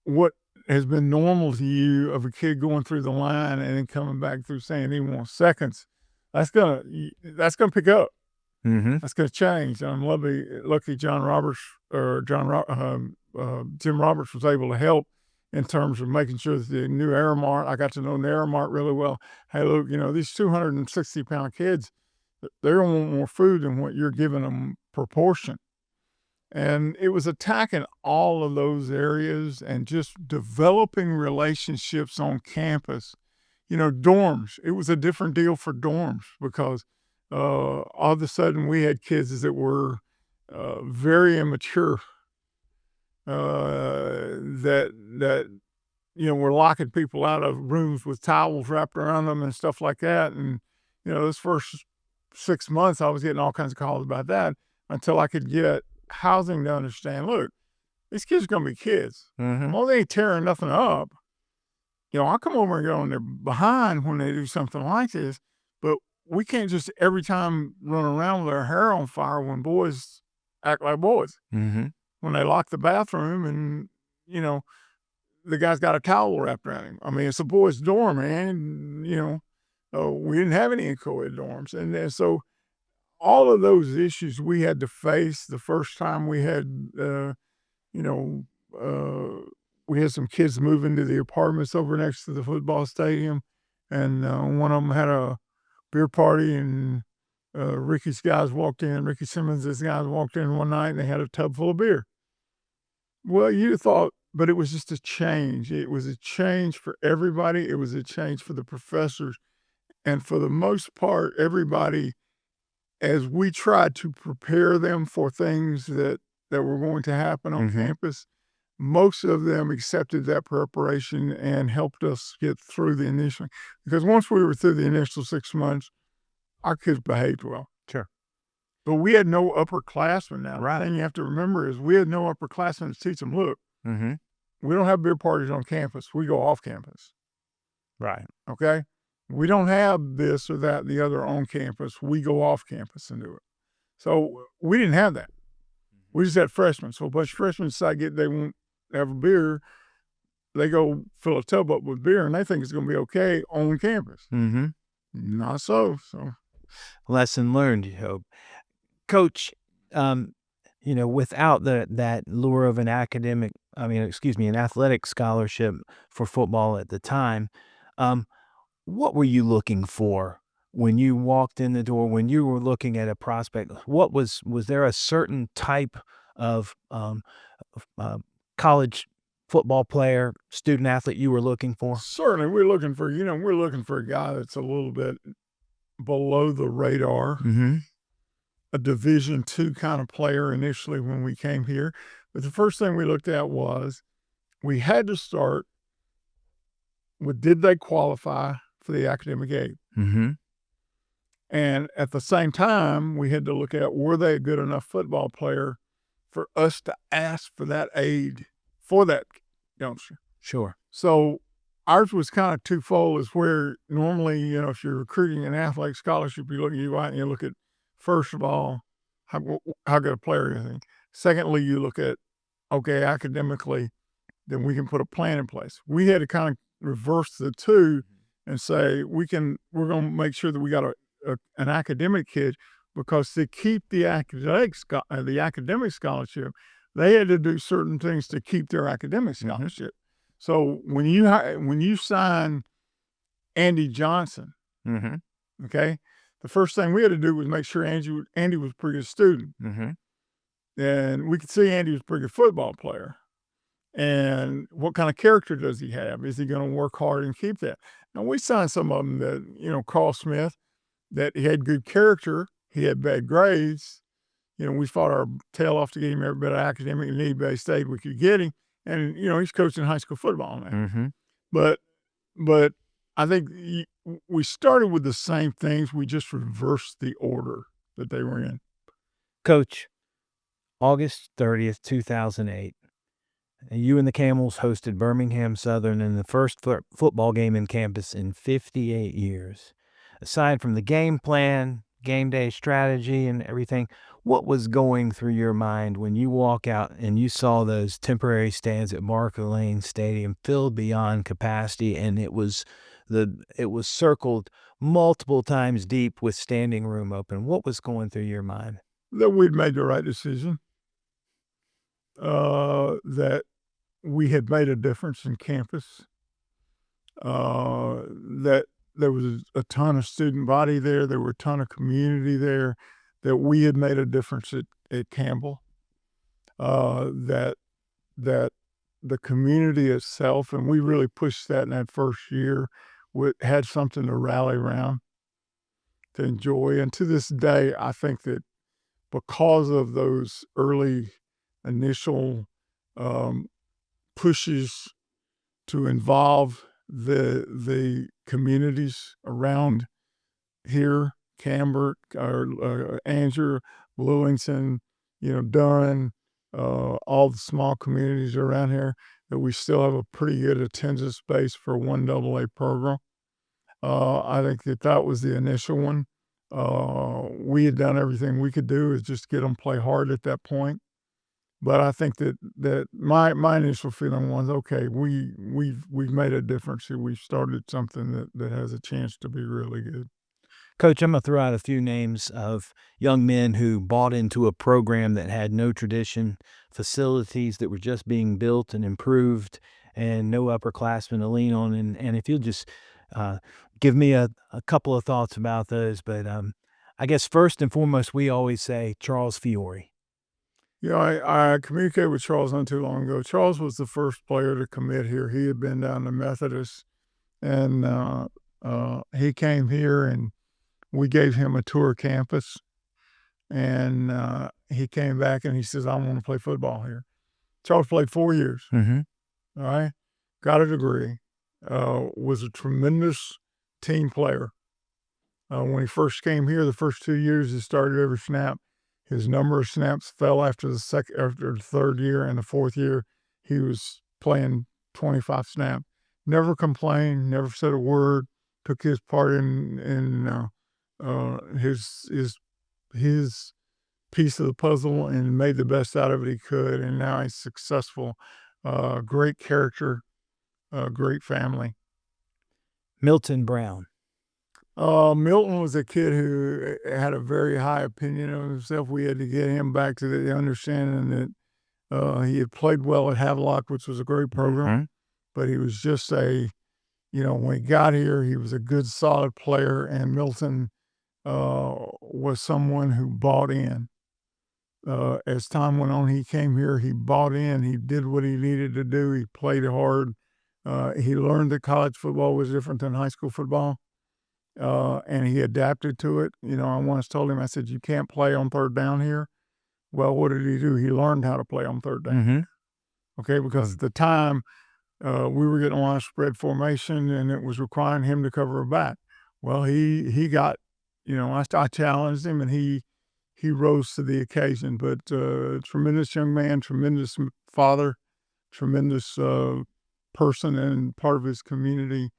what has been normal to you of a kid going through the line and then coming back through saying he wants seconds, that's gonna pick up. That's gonna change. And I'm lucky Jim Roberts was able to help in terms of making sure that the new Aramart, I got to know the Aramart really well. Hey, look, these 260-pound kids, they're gonna want more food than what you're giving them per portion. And it was attacking all of those areas and just developing relationships on campus. Dorms, it was a different deal for dorms because all of a sudden we had kids that were very immature, that were locking people out of rooms with towels wrapped around them and stuff like that. And, those first 6 months, I was getting all kinds of calls about that until I could get housing to understand, look, these kids are going to be kids. Well, they ain't tearing nothing up. I'll come over and go in their behind when they do something like this, but we can't just every time run around with our hair on fire when boys act like boys. When they lock the bathroom and, the guy's got a towel wrapped around him. I mean, it's a boys' dorm, man. We didn't have any co-ed dorms. And so all of those issues we had to face the first time we had, we had some kids move into the apartments over next to the football stadium, and one of them had a beer party, and Ricky Simmons' guys walked in one night, and they had a tub full of beer. Well, you thought, but it was just a change. It was a change for everybody. It was a change for the professors. And for the most part, everybody, as we tried to prepare them for things that were going to happen on campus, most of them accepted that preparation and helped us get through the initial. Because once we were through the initial 6 months, our kids behaved well. Sure. But we had no upperclassmen now. Right. The thing you have to remember is we had no upperclassmen to teach them, look, we don't have beer parties on campus. We go off campus. Right. Okay? We don't have this or that, the other on campus. We go off campus and do it. So we didn't have that. We just had freshmen. So a bunch of freshmen decide they won't have a beer. they go fill a tub up with beer and they think it's going to be okay on campus. Mm-hmm. Not so. So Lesson learned, you hope. Coach, without that lure of an an athletic scholarship for football at the time, what were you looking for when you walked in the door, when you were looking at a prospect? What was there a certain type of college football player, student athlete you were looking for? certainly we're looking for a guy that's a little bit below the radar, Mm-hmm. a Division II kind of player initially when we came here. But the first thing we looked at was we had to start with, did they qualify for the academic aid? Mm-hmm. And at the same time, we had to look at, were they a good enough football player for us to ask for that aid for that youngster? Sure. So ours was kind of twofold, is where normally, if you're recruiting an athletic scholarship, you look at, first of all, how good a player you think. Secondly, you look at, okay, academically, then we can put a plan in place. We had to kind of reverse the two and say, we're going to make sure that we got an academic kid, because to keep the academic scholarship, they had to do certain things to keep their academic scholarship. Mm-hmm. So when you sign Andy Johnson, mm-hmm. okay, the first thing we had to do was make sure Andy was a pretty good student. Mm-hmm. And we could see Andy was a pretty good football player. And what kind of character does he have? Is he going to work hard and keep that? Now, we signed some of them that, Carl Smith, that he had good character. He had bad grades. We fought our tail off to get him every bit of academic and need-based aid we could get him. And, he's coaching high school football now. Mm-hmm. But I think we started with the same things. We just reversed the order that they were in. Coach, August 30th, 2008, you and the Camels hosted Birmingham Southern in the first football game in campus in 58 years. Aside from the game plan, game day strategy, and everything, what was going through your mind when you walk out and you saw those temporary stands at Barker Lane Stadium filled beyond capacity, and it was circled multiple times deep with standing room open? What was going through your mind? That we'd made the right decision. That we had made a difference in campus. That there was a ton of student body there. There were a ton of community there. That we had made a difference at Campbell. That the community itself, and we really pushed that in that first year, had something to rally around, to enjoy. And to this day, I think that because of those early initial pushes to involve the communities around here, Camber, Angier, Bloomington, Durham, all the small communities around here, that we still have a pretty good attendance base for a 1AA program. I think that was the initial one. We had done everything we could do, is just get them play hard at that point. But I think that my initial feeling was, okay, we've made a difference here. We've started something that has a chance to be really good. Coach, I'm going to throw out a few names of young men who bought into a program that had no tradition, facilities that were just being built and improved, and no upperclassmen to lean on. And if you'll just give me a couple of thoughts about those. But I guess first and foremost, we always say Charles Fiore. I communicated with Charles not too long ago. Charles was the first player to commit here. He had been down to Methodist, and he came here, and we gave him a tour of campus, and he came back and he says, I want to play football here. Charles played 4 years. Mm-hmm. All right. Got a degree. Was a tremendous team player. When he first came here, the first 2 years, he started every snap. His number of snaps fell after the third year, and the fourth year, he was playing 25 snaps. Never complained, never said a word, took his part in his piece of the puzzle and made the best out of it he could, and now he's successful. Great character, a great family. Milton Brown. Milton was a kid who had a very high opinion of himself. We had to get him back to the understanding that he had played well at Havelock, which was a great program, but he was just when he got here, he was a good, solid player, and Milton was someone who bought in. As time went on, he came here, he bought in, he did what he needed to do, he played hard. He learned that college football was different than high school football. And he adapted to it. I once told him, I said, you can't play on third down here. Well, what did he do? He learned how to play on third down. Okay, because at the time, we were getting a lot of spread formation, and it was requiring him to cover a back. Well, he got, I challenged him, and he rose to the occasion. But tremendous young man, tremendous father, tremendous person, and part of his community.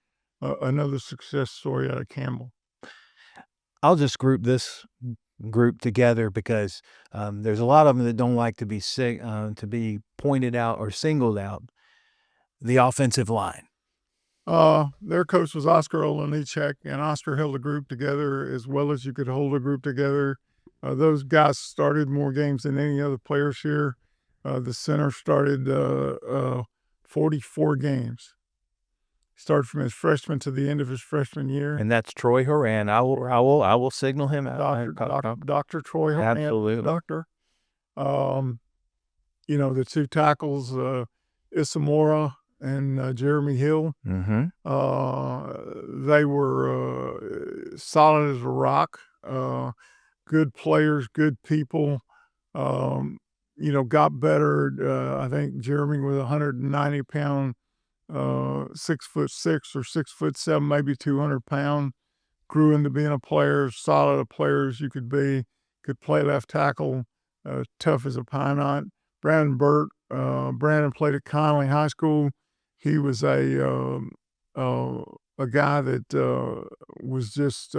Another success story out of Campbell. I'll just group this group together because there's a lot of them that don't like to be pointed out or singled out. The offensive line. Their coach was Oscar Olenichek, and Oscar held a group together as well as you could hold a group together. Those guys started more games than any other players here. The center started 44 games. Started from his freshman to the end of his freshman year. And that's Troy Horan. I will signal him out. Dr. Troy Horan. Absolutely. Doctor. The two tackles, Isamora and Jeremy Hill. They were solid as a rock. Good players, good people. Got better. I think Jeremy was 190-pound. 6'6" or 6'7", maybe 200 pounds, grew into being a player, solid a player as you could be, could play left tackle, tough as a pine knot. Brandon Burt, Brandon played at Connolly High School. He was a guy that was just,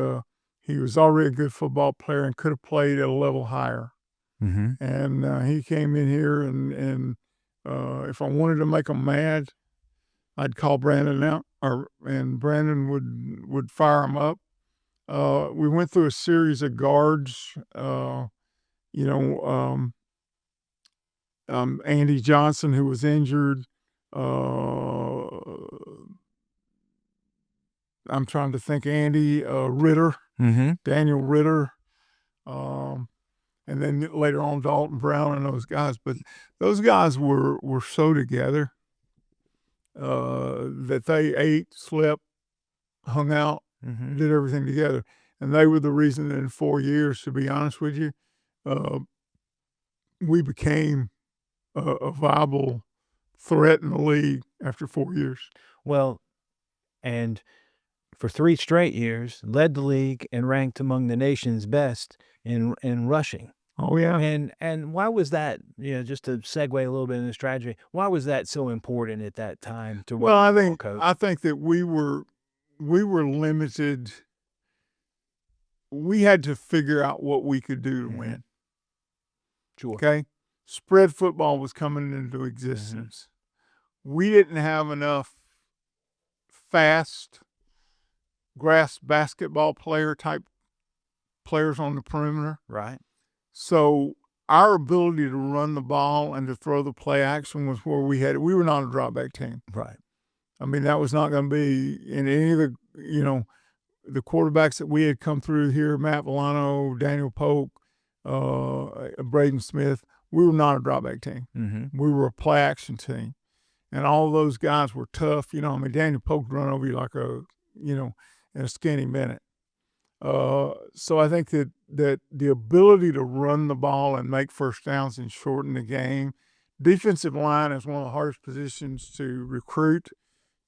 he was already a good football player and could have played at a level higher. And he came in here and if I wanted to make him mad, I'd call Brandon out, and Brandon would fire him up. We went through a series of guards. Andy Johnson, who was injured. I'm trying to think. Andy Ritter, Daniel Ritter, and then later on Dalton Brown and those guys. But those guys were so together. That they ate, slept, hung out, did everything together. And they were the reason that in 4 years, to be honest with you, we became a viable threat in the league after 4 years. Well, and for 3 straight years, led the league and ranked among the nation's best in rushing. Oh, yeah. And why was that, just to segue a little bit in the strategy, why was that so important at that time to Well, I think that we were limited. We had to figure out what we could do to win. Sure. Okay? Spread football was coming into existence. We didn't have enough fast grass basketball type players on the perimeter. Right. So our ability to run the ball and to throw the play action was where we were not a drop back team. Right. I mean, that was not going to be in any of the quarterbacks that we had come through here, Matt Villano, Daniel Polk, Braden Smith. We were not a drop back team. We were a play action team. And all those guys were tough. Daniel Polk run over you like in a skinny minute. So I think that the ability to run the ball and make first downs and shorten the game. Defensive line is one of the hardest positions to recruit.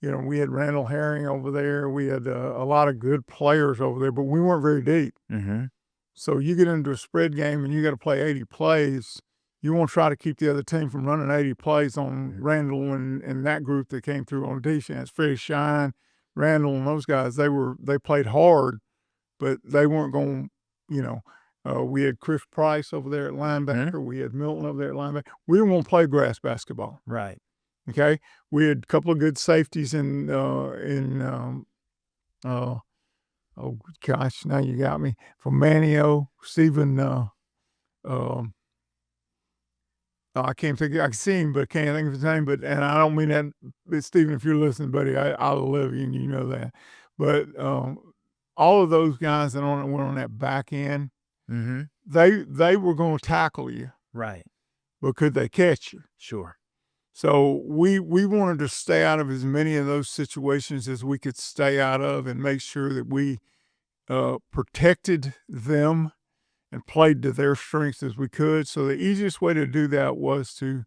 We had Randall Herring over there. We had a lot of good players over there, but we weren't very deep. So you get into a spread game and you got to play 80 plays. You want to try to keep the other team from running 80 plays on Randall and that group that came through on defense. Freddie Shine, Randall, and those guys, they played hard. But they weren't going, we had Chris Price over there at linebacker. We had Milton over there at linebacker. We didn't want to play grass basketball. Right. Okay, we had a couple of good safeties oh gosh, now you got me. From Manio, Stephen. I can't think. I can see him, but can't think of his name. And I don't mean that, Stephen. If you're listening, buddy, I love you, and you know that. But all of those guys that went on that back end, Mm-hmm. they were going to tackle you, Right. but could they catch you? Sure. So we wanted to stay out of as many of those situations as we could stay out of, and make sure that we protected them and played to their strengths as we could. So the easiest way to do that was to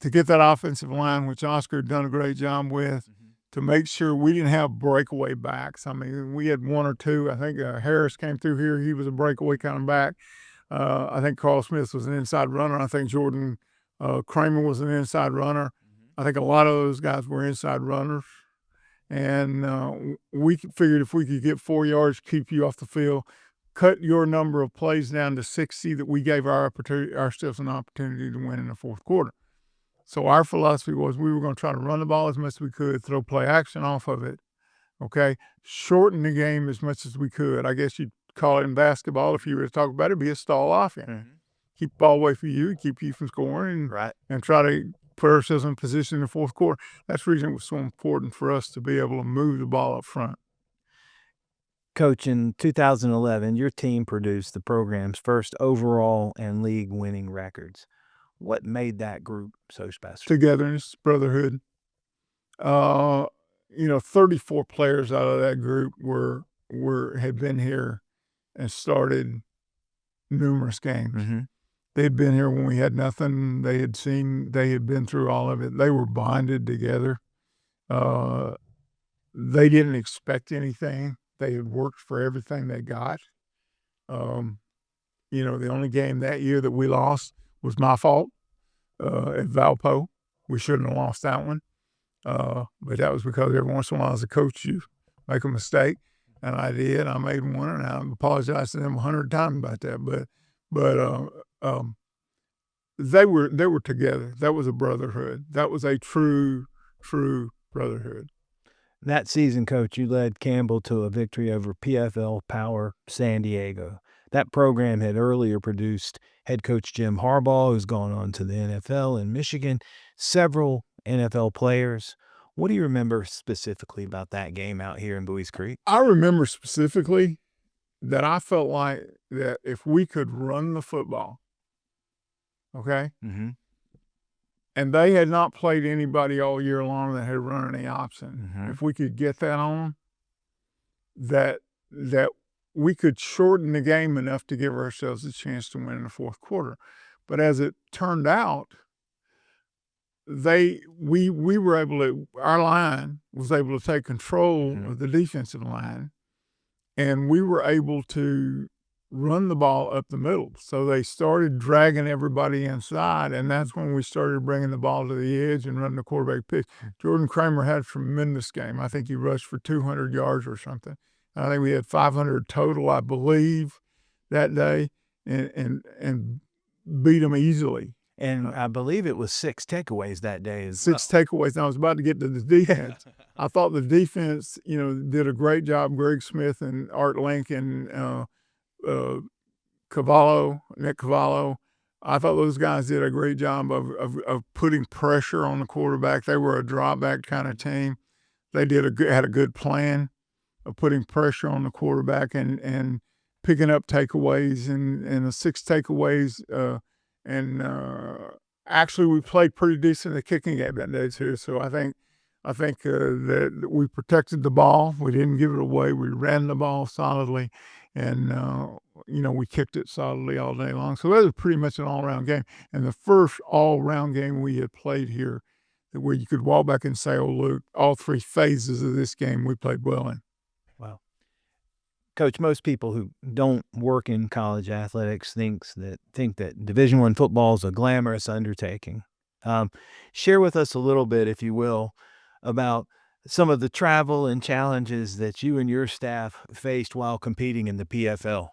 get that offensive line, which Oscar had done a great job with, to make sure we didn't have breakaway backs. I mean, we had one or two. I think Harris came through here. He was a breakaway kind of back. I think Carl Smith was an inside runner. I think Jordan Kramer was an inside runner. I think a lot of those guys were inside runners. And we figured if we could get 4 yards, keep you off the field, cut your number of plays down to 60, that we gave ourselves an opportunity to win in the fourth quarter. So our philosophy was we were going to try to run the ball as much as we could, throw play action off of it, okay? Shorten the game as much as we could. I guess you'd call it in basketball, if you were to talk about it, be a stall offense. Mm-hmm. Keep the ball away from you, keep you from scoring, and try to put ourselves in position in the fourth quarter. That's the reason it was so important for us to be able to move the ball up front. Coach, in 2011, your team produced the program's first overall and league winning records. What made that group so special? Togetherness, brotherhood. 34 players out of that group had been here and started numerous games. Mm-hmm. They had been here when we had nothing. They had been through all of it. They were bonded together. They didn't expect anything. They had worked for everything they got. The only game that year that we lost was my fault at Valpo. We shouldn't have lost that one. But that was because every once in a while as a coach, you make a mistake. And I did. I made one, and I apologized to them 100 times about that. But they were together. That was a brotherhood. That was a true brotherhood. That season, Coach, you led Campbell to a victory over PFL Power San Diego. That program had earlier produced head coach Jim Harbaugh, who's gone on to the NFL in Michigan, several NFL players. What do you remember specifically about that game out here in Buies Creek? I remember specifically that I felt like that if we could run the football, okay, Mm-hmm. and they had not played anybody all year long that had run any option. Mm-hmm. If we could get that on, that we could shorten the game enough to give ourselves a chance to win in the fourth quarter. But as it turned out, we were able to, our line was able to take control of the defensive line, and we were able to run the ball up the middle. So they started dragging everybody inside, and that's when we started bringing the ball to the edge and running the quarterback pitch. Jordan Kramer had a tremendous game. I think he rushed for 200 yards or something. I think we had 500 total, I believe, that day, and beat them easily. And I believe it was 6 takeaways that day as Six takeaways. And I was about to get to the defense. I thought the defense, did a great job. Greg Smith and Art Lincoln, Nick Cavallo. I thought those guys did a great job of putting pressure on the quarterback. They were a drawback kind of team. They had a good plan of putting pressure on the quarterback and picking up takeaways and the 6 takeaways. Actually, we played pretty decent in the kicking game that day too. So I think that we protected the ball. We didn't give it away. We ran the ball solidly, and we kicked it solidly all day long. So that was pretty much an all-around game. And the first all-around game we had played here, where you could walk back and say, "Oh, Luke, all 3 phases of this game we played well in." Wow. Coach, most people who don't work in college athletics think that Division I football is a glamorous undertaking. Share with us a little bit, if you will, about some of the travel and challenges that you and your staff faced while competing in the PFL.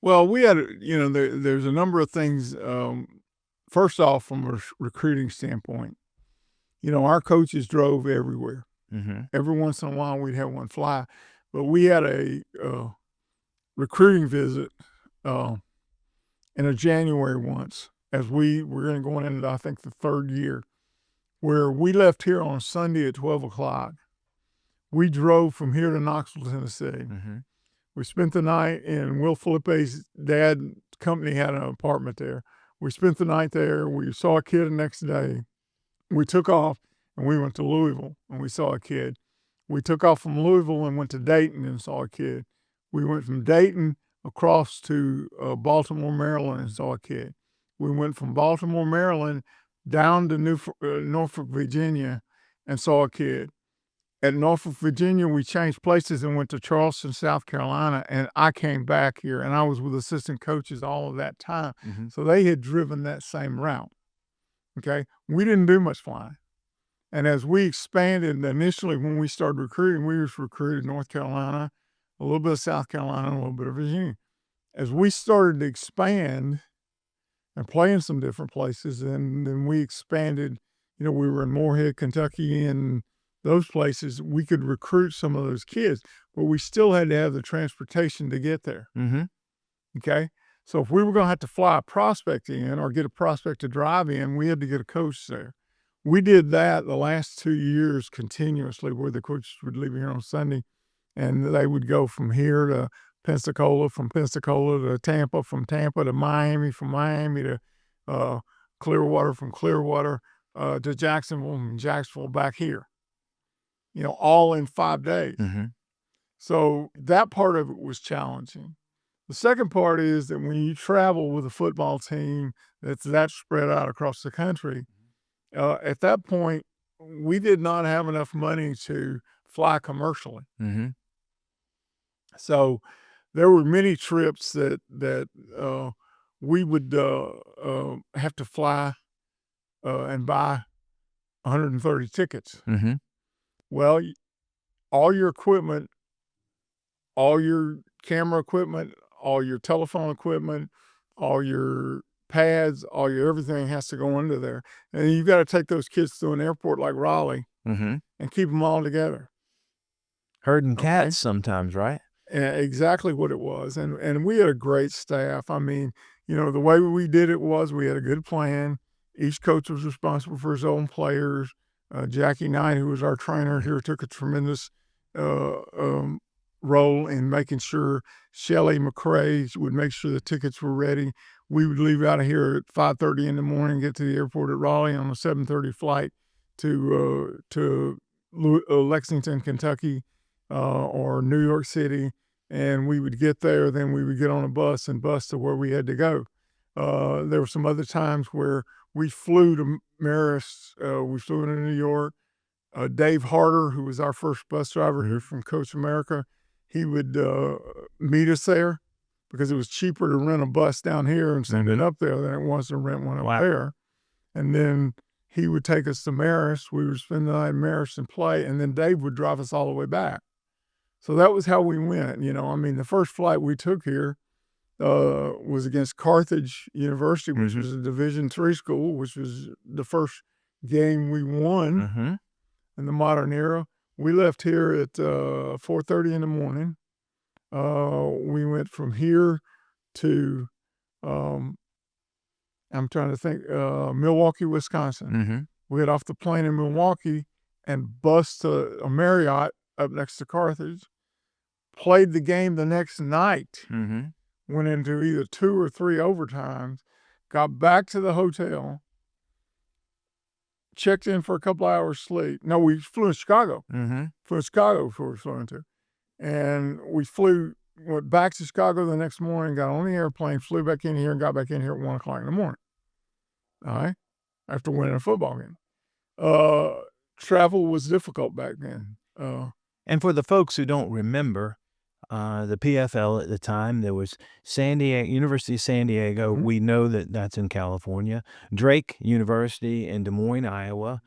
Well, we had, there's a number of things. First off, from a recruiting standpoint, our coaches drove everywhere. Mm-hmm. Every once in a while, we'd have one fly. But we had a recruiting visit in a January once, as we were going into, I think, the third year, where we left here on Sunday at 12 o'clock. We drove from here to Knoxville, Tennessee. Mm-hmm. We spent the night in Will Felipe's dad's company had an apartment there. We spent the night there. We saw a kid the next day. We took off and we went to Louisville and we saw a kid. We took off from Louisville and went to Dayton and saw a kid. We went from Dayton across to Baltimore, Maryland and saw a kid. We went from Baltimore, Maryland down to Norfolk, Virginia and saw a kid. At Norfolk, Virginia, we changed places and went to Charleston, South Carolina, and I came back here, and I was with assistant coaches all of that time. Mm-hmm. So they had driven that same route, okay? We didn't do much flying. And as we expanded, initially when we started recruiting, we was recruited North Carolina, a little bit of South Carolina, and a little bit of Virginia. As we started to expand and play in some different places, and then we expanded, we were in Moorhead, Kentucky, and those places, we could recruit some of those kids, but we still had to have the transportation to get there. Mm-hmm. Okay? So if we were going to have to fly a prospect in or get a prospect to drive in, we had to get a coach there. We did that the last 2 years continuously, where the coaches would leave here on Sunday and they would go from here to Pensacola, from Pensacola to Tampa, from Tampa to Miami, from Miami to Clearwater, from Clearwater to Jacksonville, and Jacksonville back here. All in 5 days. Mm-hmm. So that part of it was challenging. The second part is that when you travel with a football team that's that spread out across the country, at that point, we did not have enough money to fly commercially. Mm-hmm. So there were many trips that we would have to fly and buy 130 tickets. Mm-hmm. Well, all your equipment, all your camera equipment, all your telephone equipment, all your pads, all your everything has to go into there. And you've got to take those kids to an airport like Raleigh Mm-hmm. and keep them all together. Herding cats sometimes, right? And exactly what it was. And we had a great staff. I mean, the way we did it was we had a good plan. Each coach was responsible for his own players. Jackie Knight, who was our trainer here, took a tremendous role in making sure Shelley McCrae would make sure the tickets were ready. We would leave out of here at 5:30 in the morning, get to the airport at Raleigh on a 7:30 flight to Lexington, Kentucky, or New York City, and we would get there. Then we would get on a bus and bus to where we had to go. There were some other times where we flew to Marist. We flew into New York. Dave Harder, who was our first bus driver here from Coach America, he would meet us there because it was cheaper to rent a bus down here and send it up there than it was to rent one up there. And then he would take us to Marist. We would spend the night in Marist and play, and then Dave would drive us all the way back. So that was how we went. The first flight we took here was against Carthage University, which was a Division III school, which was the first game we won in the modern era. We left here at 4:30 in the morning. We went from here to, I'm trying to think, Milwaukee, Wisconsin. Mm-hmm. We got off the plane in Milwaukee and bussed to a Marriott up next to Carthage, played the game the next night. Mm-hmm. Went into either 2 or 3 overtimes, got back to the hotel, checked in for a couple hours sleep. No, we flew in Chicago. Mm-hmm. Flew in Chicago before we flew into. And we went back to Chicago the next morning, got on the airplane, flew back in here, and got back in here at 1 o'clock in the morning. All right? After winning a football game. Travel was difficult back then. And for the folks who don't remember, the PFL at the time, there was University of San Diego. Mm-hmm. We know that that's in California. Drake University in Des Moines, Iowa.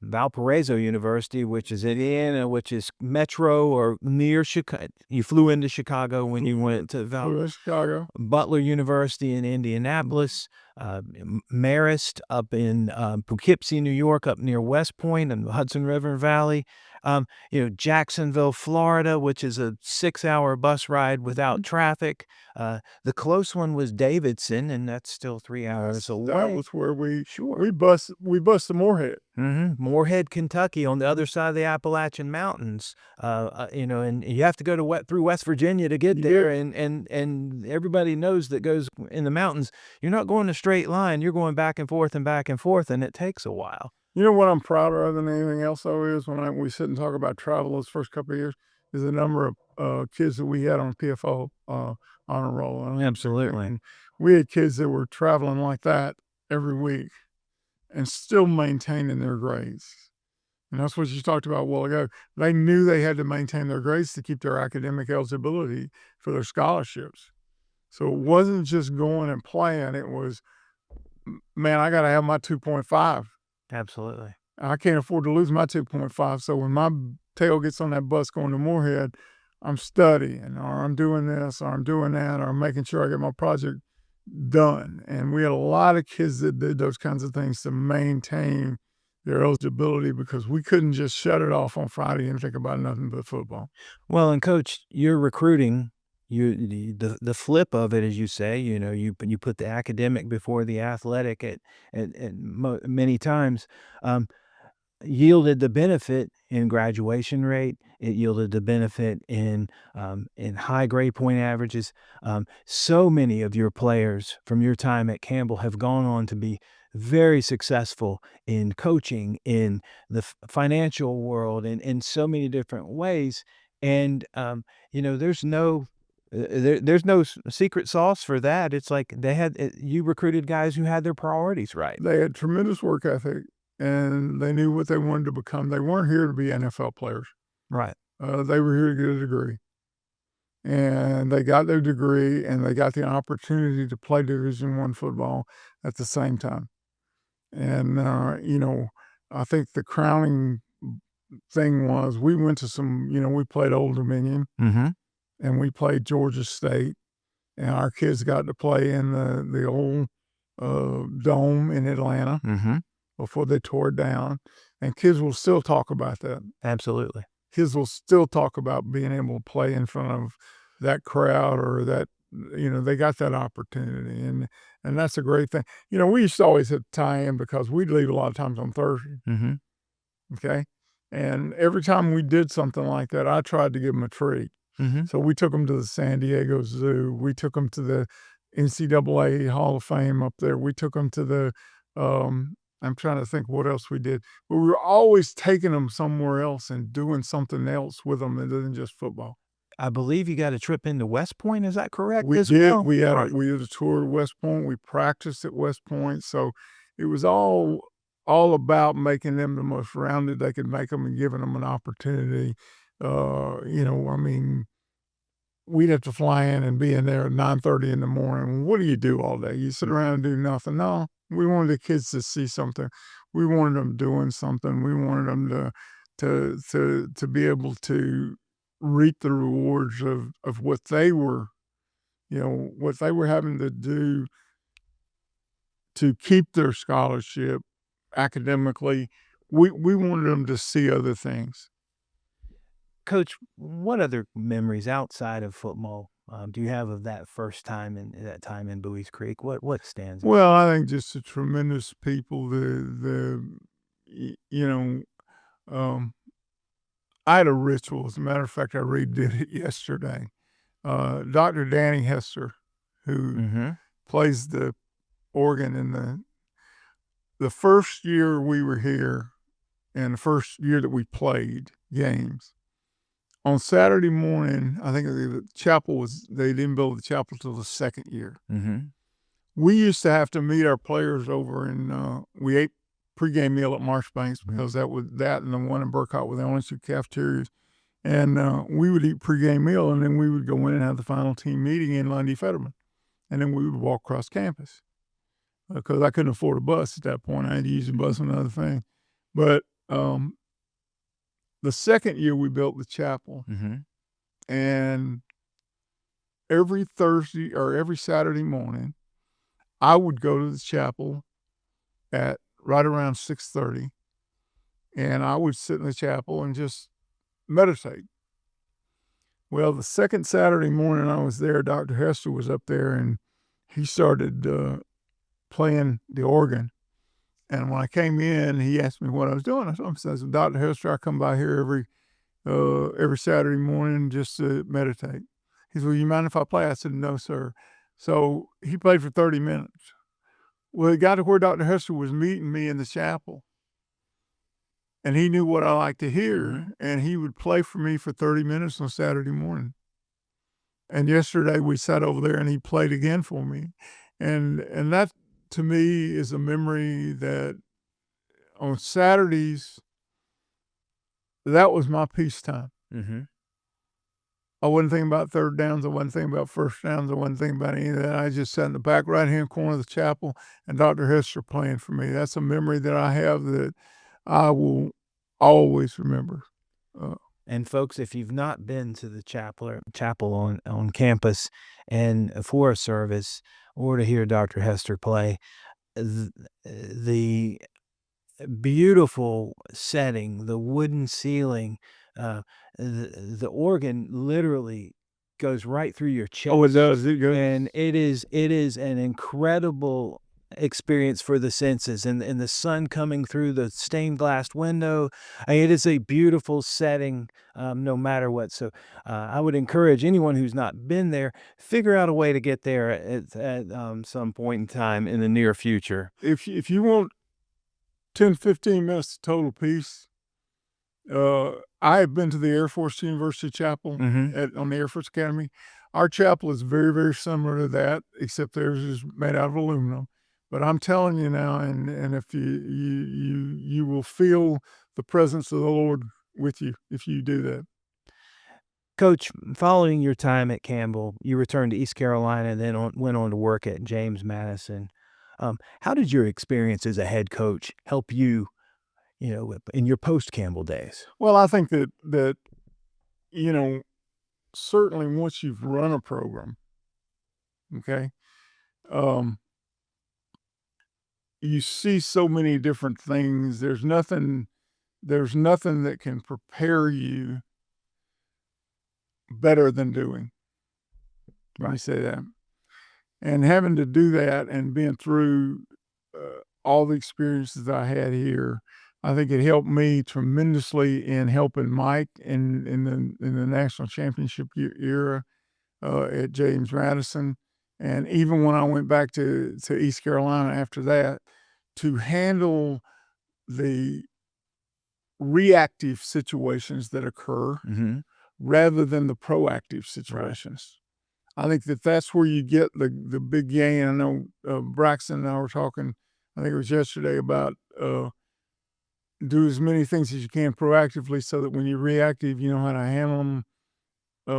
Valparaiso University, which is in Indiana, which is metro or near Chicago. You flew into Chicago when you went to Chicago. Butler University in Indianapolis. Marist up in Poughkeepsie, New York, up near West Point and the Hudson River Valley. Jacksonville, Florida, which is a 6-hour bus ride without traffic. The close one was Davidson, and that's still 3 hours away. That was where we bust to Moorhead. Moorhead, Kentucky, on the other side of the Appalachian Mountains. And you have to go through West Virginia to get there. And everybody knows that goes in the mountains. You're not going a straight line. You're going back and forth, and it takes a while. You know what I'm prouder of than anything else, though, is when we sit and talk about travel those first couple of years, is the number of kids that we had on PFO honor roll. Absolutely. And we had kids that were traveling like that every week and still maintaining their grades. And that's what you talked about a while ago. They knew they had to maintain their grades to keep their academic eligibility for their scholarships. So it wasn't just going and playing. It was, man, I got to have my 2.5. Absolutely. I can't afford to lose my 2.5. So when my tail gets on that bus going to Moorhead, I'm studying, or I'm doing this, or I'm doing that, or I'm making sure I get my project done. And we had a lot of kids that did those kinds of things to maintain their eligibility, because we couldn't just shut it off on Friday and think about nothing but football. Well, and Coach, you're recruiting. The flip of it, as you say, you put the academic before the athletic at many times, yielded the benefit in graduation rate. It yielded the benefit in high grade point averages. So many of your players from your time at Campbell have gone on to be very successful in coaching, in the financial world, and in so many different ways. And there's no secret sauce for that. It's like you recruited guys who had their priorities right. They had tremendous work ethic, and they knew what they wanted to become. They weren't here to be NFL players. Right. They were here to get a degree. And they got their degree, and they got the opportunity to play Division I football at the same time. And, I think the crowning thing was we went to we played Old Dominion. Mm-hmm. And we played Georgia State, and our kids got to play in the old dome in Atlanta before they tore it down. And kids will still talk about that. Absolutely. Kids will still talk about being able to play in front of that crowd, or that, they got that opportunity. And that's a great thing. We used to always have to tie in, because we'd leave a lot of times on Thursday. Mm-hmm. Okay. And every time we did something like that, I tried to give them a treat. Mm-hmm. So we took them to the San Diego Zoo. We took them to the NCAA Hall of Fame up there. We took them to the, I'm trying to think what else we did. But we were always taking them somewhere else and doing something else with them other than just football. I believe you got a trip into West Point. Is that correct? We as did. well? We had a tour at West Point. We practiced at West Point. So it was all about making them the most rounded they could make them, and giving them an opportunity. We'd have to fly in and be in there at 9:30 in the morning. What do you do all day? You sit around and do nothing. No, we wanted the kids to see something. We wanted them doing something. We wanted them to be able to reap the rewards of what they were, what they were having to do to keep their scholarship academically. We wanted them to see other things. Coach, what other memories outside of football do you have of that first time in Buies Creek? What stands out? Well, I think just the tremendous people. I had a ritual. As a matter of fact, I redid it yesterday. Dr. Danny Hester, who plays the organ in the first year we were here, and the first year that we played games. On Saturday morning, I think the chapel they didn't build the chapel till the second year. Mm-hmm. We used to have to meet our players over in, we ate pregame meal at Marshbanks, because that and the one in Burkott were the only two cafeterias. And we would eat pregame meal, and then we would go in and have the final team meeting in Lundy Fetterman. And then we would walk across campus, because I couldn't afford a bus at that point. I had to use a bus on another thing. But the second year we built the chapel, and every Thursday or every Saturday morning, I would go to the chapel at right around 6:30, and I would sit in the chapel and just meditate. Well, the second Saturday morning I was there, Dr. Hester was up there, and he started playing the organ. And when I came in, he asked me what I was doing. I said, Dr. Hester, I come by here every Saturday morning just to meditate. He said, well, you mind if I play? I said, no, sir. So he played for 30 minutes. Well, it got to where Dr. Hester was meeting me in the chapel. And he knew what I liked to hear, and he would play for me for 30 minutes on Saturday morning. And yesterday we sat over there and he played again for me. And that to me is a memory that on Saturdays, that was my peace time. Mm-hmm. I wasn't thinking about third downs. I wasn't thinking about first downs. I wasn't thinking about any of that. I just sat in the back right-hand corner of the chapel and Dr. Hester playing for me. That's a memory that I have that I will always remember. And folks, if you've not been to the chapel on campus and for a service or to hear Dr. Hester play, the beautiful setting, the wooden ceiling, the organ literally goes right through your chest. Oh, it does. It goes. And it is an incredible experience for the senses, and the sun coming through the stained glass window. It is a beautiful setting, no matter what. So I would encourage anyone who's not been there, figure out a way to get there at some point in time in the near future. If you want 10, 15 minutes of total peace, I have been to the Air Force University Chapel on the Air Force Academy. Our chapel is very, very similar to that, except theirs is made out of aluminum. But I'm telling you now, and if you will feel the presence of the Lord with you if you do that. Coach, following your time at Campbell, you returned to East Carolina and then went on to work at James Madison. How did your experience as a head coach help you, in your post-Campbell days? Well, I think that certainly once you've run a program, okay, you see so many different things. There's nothing that can prepare you better than doing. Let me say that. And having to do that and being through all the experiences that I had here, I think it helped me tremendously in helping Mike in the national championship era at James Madison. And even when I went back to East Carolina after that, to handle the reactive situations that occur rather than the proactive situations. Right. I think that's where you get the big gain. I know Braxton and I were talking, I think it was yesterday, about do as many things as you can proactively so that when you're reactive, you know how to handle them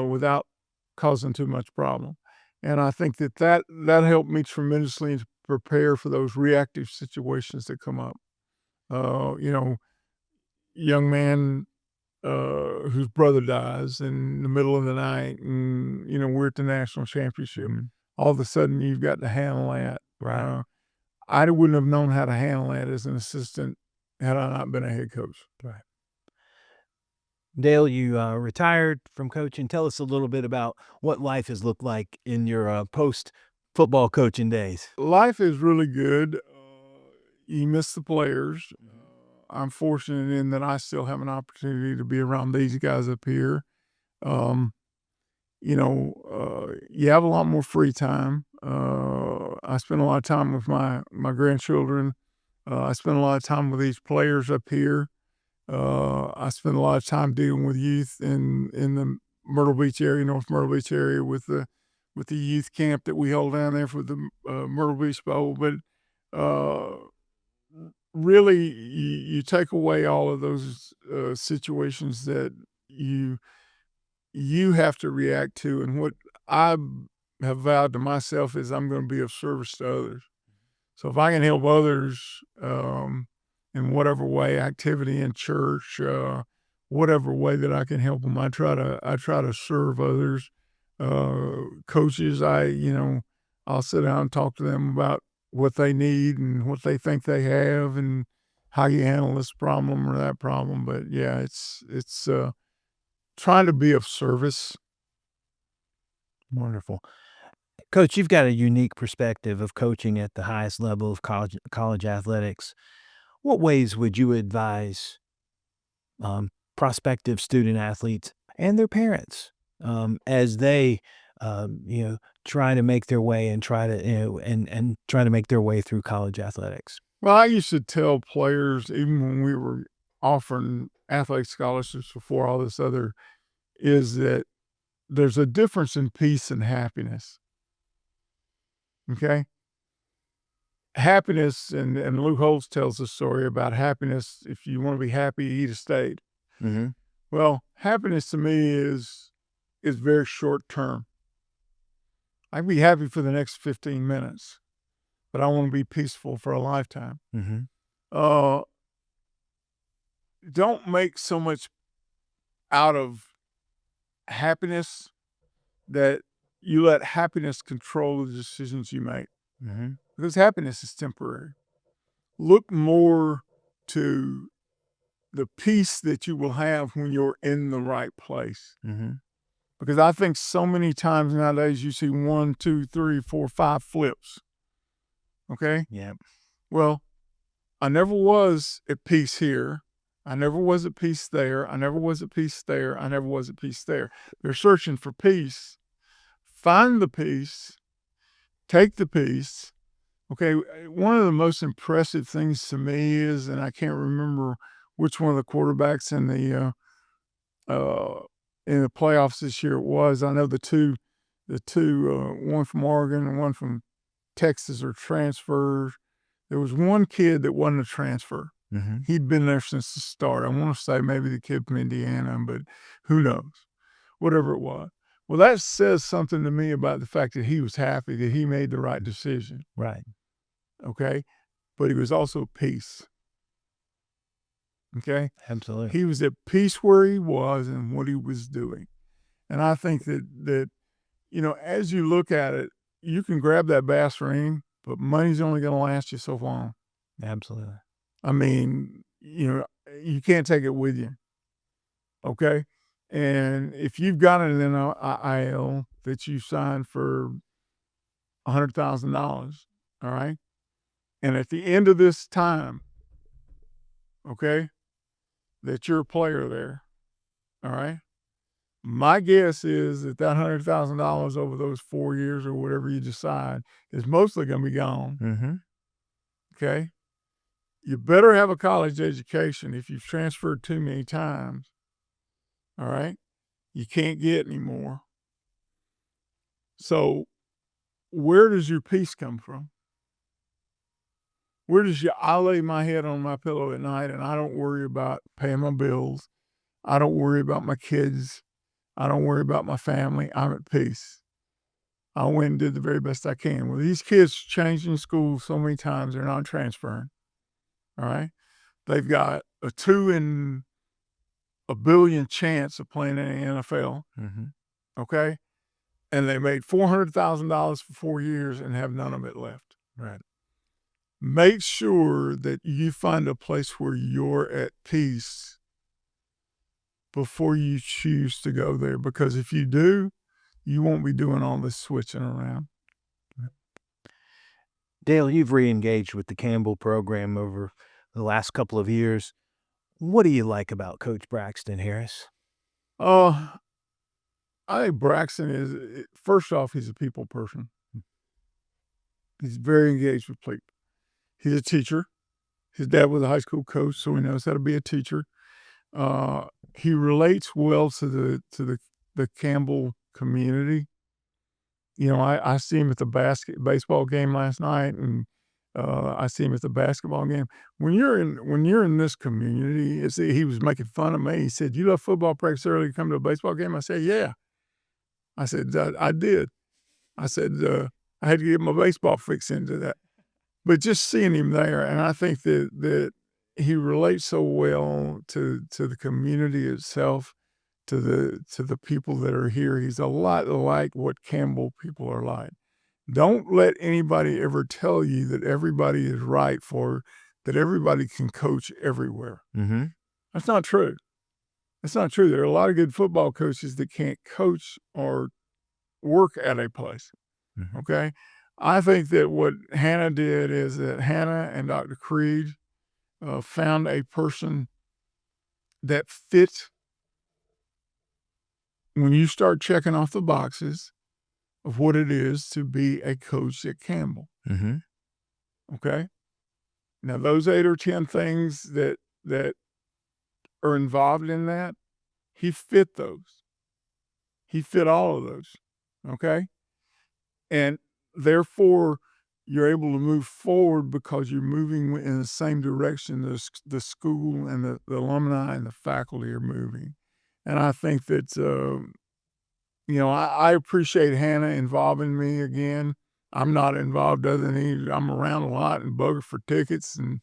without causing too much problem. And I think that helped me tremendously to prepare for those reactive situations that come up. Young man whose brother dies in the middle of the night, and we're at the national championship. All of a sudden, you've got to handle that. Right. I wouldn't have known how to handle that as an assistant had I not been a head coach. Right. Dale, you retired from coaching. Tell us a little bit about what life has looked like in your post-football coaching days. Life is really good. You miss the players. I'm fortunate in that I still have an opportunity to be around these guys up here. You have a lot more free time. I spend a lot of time with my grandchildren. I spend a lot of time with these players up here. I spend a lot of time dealing with youth in the Myrtle Beach area, North Myrtle Beach area, with the youth camp that we hold down there for the Myrtle Beach Bowl. But really, you take away all of those situations that you have to react to. And what I have vowed to myself is I'm going to be of service to others. So if I can help others in whatever way, activity in church, whatever way that I can help them, I try to serve others. Coaches, I'll sit down and talk to them about what they need and what they think they have and how you handle this problem or that problem. But yeah, it's trying to be of service. Wonderful. Coach, you've got a unique perspective of coaching at the highest level of college athletics. What ways would you advise prospective student athletes and their parents as they, try to make their way and try to, and try to make their way through college athletics? Well, I used to tell players, even when we were offering athletic scholarships before all this other, is that there's a difference in peace and happiness. Okay? Happiness, and Lou Holtz tells the story about happiness. If you want to be happy, eat a steak. Mm-hmm. Well, happiness to me is very short term. I can be happy for the next 15 minutes, but I want to be peaceful for a lifetime. Mm-hmm. Don't make so much out of happiness that you let happiness control the decisions you make. Mm-hmm. Because happiness is temporary. Look more to the peace that you will have when you're in the right place. Mm-hmm. Because I think so many times nowadays you see 1, 2, 3, 4, 5 flips. Okay? Yeah. Well, I never was at peace here. I never was at peace there. I never was at peace there. I never was at peace there. They're searching for peace. Find the peace. Take the peace. Okay, one of the most impressive things to me is, and I can't remember which one of the quarterbacks in the playoffs this year it was. I know the two, one from Oregon and one from Texas are transfers. There was one kid that wasn't a transfer. Mm-hmm. He'd been there since the start. I want to say maybe the kid from Indiana, but who knows? Whatever it was. Well, that says something to me about the fact that he was happy, that he made the right decision. Right. Okay? But he was also at peace. Okay? Absolutely. He was at peace where he was and what he was doing. And I think that as you look at it, you can grab that bass ring, but money's only going to last you so long. Absolutely. I mean, you can't take it with you. Okay? And if you've got an NIL that you signed for $100,000, all right? And at the end of this time, okay, that you're a player there, all right? My guess is that $100,000 over those 4 years or whatever you decide is mostly going to be gone. Mm-hmm. Okay? You better have a college education if you've transferred too many times. All right? You can't get any more. So where does your peace come from? I lay my head on my pillow at night and I don't worry about paying my bills. I don't worry about my kids. I don't worry about my family. I'm at peace. I went and did the very best I can. Well, these kids changing schools so many times, they're not transferring. All right? They've got a 2 in a billion chance of playing in the NFL. Mm-hmm. Okay? And they made $400,000 for 4 years and have none of it left. Right. Make sure that you find a place where you're at peace before you choose to go there. Because if you do, you won't be doing all this switching around. Dale, you've re-engaged with the Campbell program over the last couple of years. What do you like about Coach Braxton Harris? I think Braxton is, first off, he's a people person. He's very engaged with people. He's a teacher. His dad was a high school coach, so he knows how to be a teacher. He relates well to the Campbell community. I see him at the baseball game last night, and I see him at the basketball game. When you're in this community, he was making fun of me. He said, "You left football practice early to come to a baseball game?" I said, "Yeah." I said, "I did." I said, "I had to get my baseball fix into that." But just seeing him there, and I think that he relates so well to the community itself, to the people that are here. He's a lot like what Campbell people are like. Don't let anybody ever tell you that everybody is right that everybody can coach everywhere. Mm-hmm. That's not true. That's not true. There are a lot of good football coaches that can't coach or work at a place. Mm-hmm. Okay. I think that what Hannah did is that Hannah and Dr. Creed found a person that fit when you start checking off the boxes of what it is to be a coach at Campbell. Mm-hmm. Okay. Now, those 8 or 10 things that are involved in that, he fit those. He fit all of those. Okay. And therefore, you're able to move forward because you're moving in the same direction the school and the alumni and the faculty are moving. And I think that, I appreciate Hannah involving me again. I'm not involved other than I'm around a lot and bugger for tickets and,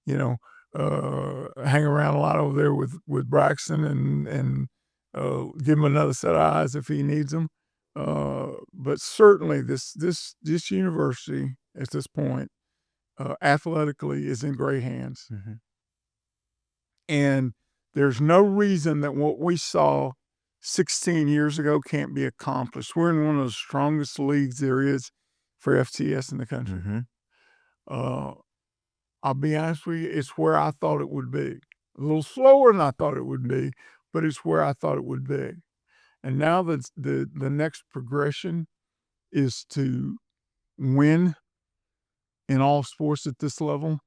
hang around a lot over there with Braxton and give him another set of eyes if he needs them. But certainly this university at this point, athletically is in great hands. Mm-hmm. And there's no reason that what we saw 16 years ago can't be accomplished. We're in one of the strongest leagues there is for FCS in the country. Mm-hmm. I'll be honest with you, it's where I thought it would be. A little slower than I thought it would be, but it's where I thought it would be. And now the next progression is to win in all sports at this level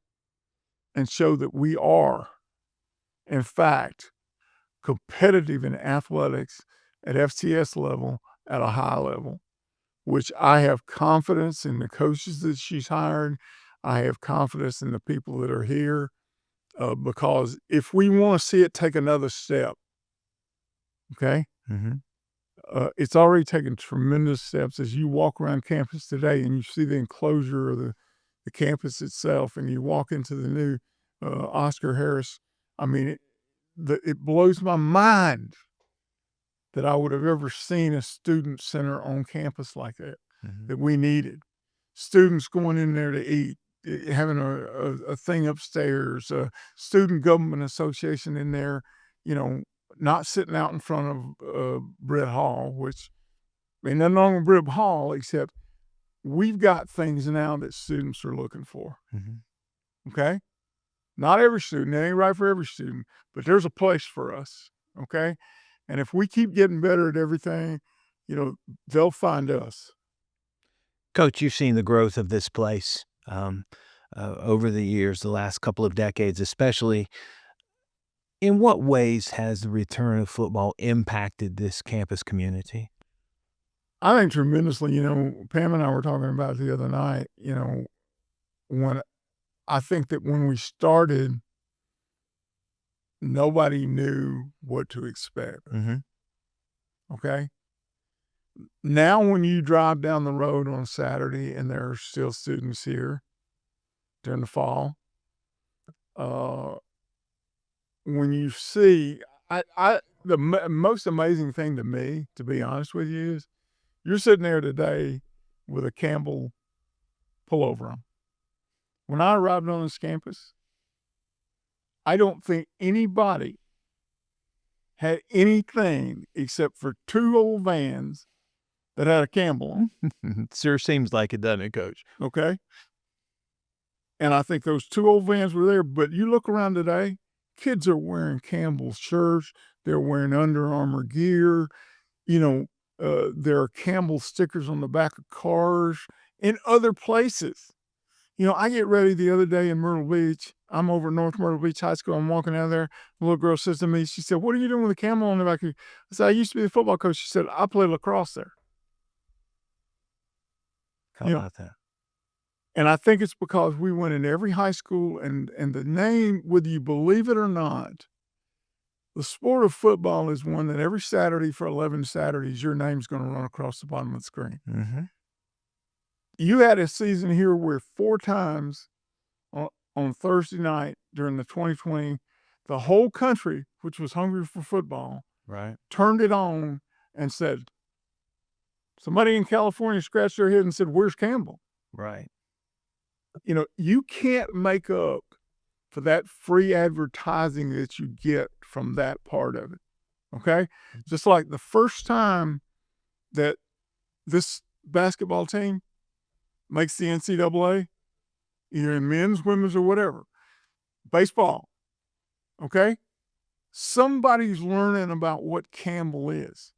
and show that we are, in fact, competitive in athletics at FCS level at a high level, which I have confidence in the coaches that she's hired. I have confidence in the people that are here because if we want to see it take another step, okay, Mm-hmm. it's already taken tremendous steps as you walk around campus today and you see the enclosure of the campus itself and you walk into the new Oscar Harris. I mean, it blows my mind that I would have ever seen a student center on campus like that, Mm-hmm. that we needed. Students going in there to eat, having a thing upstairs, a student government association in there, not sitting out in front of Britt Hall, which ain't nothing wrong with Britt Hall, except we've got things now that students are looking for. Mm-hmm. Okay? Not every student, it ain't right for every student, but there's a place for us. Okay? And if we keep getting better at everything, they'll find us. Coach, you've seen the growth of this place over the years, the last couple of decades, especially. In what ways has the return of football impacted this campus community? I think tremendously. Pam and I were talking about it the other night, when I think that when we started, nobody knew what to expect. Mm-hmm. Okay? Now when you drive down the road on Saturday and there are still students here during the fall, when you see, the most amazing thing to me, to be honest with you, is you're sitting there today with a Campbell pullover on. When I arrived on this campus, I don't think anybody had anything except for 2 old vans that had a Campbell on. Sure seems like it, doesn't it, Coach? Okay? And I think those 2 old vans were there, but you look around today, kids are wearing Campbell shirts, they're wearing Under Armour gear, there are Campbell stickers on the back of cars in other places. I get ready the other day in Myrtle Beach. I'm over at North Myrtle Beach High School. I'm walking out there. The little girl says to me, she said, "What are you doing with a Campbell on the back of you?" I said, "I used to be the football coach." She said, "I played lacrosse there." How about that? And I think it's because we went in every high school and the name, whether you believe it or not, the sport of football is one that every Saturday for 11 Saturdays, your name's going to run across the bottom of the screen. Mm-hmm. You had a season here where 4 times on Thursday night during the 2020, the whole country, which was hungry for football, Right. turned it on and said, Somebody in California scratched their head and said, "Where's Campbell?" Right. You can't make up for that free advertising that you get from that part of it. Okay? Just like the first time that this basketball team makes the NCAA, either in men's, women's, or whatever, baseball, okay? Somebody's learning about what Campbell is.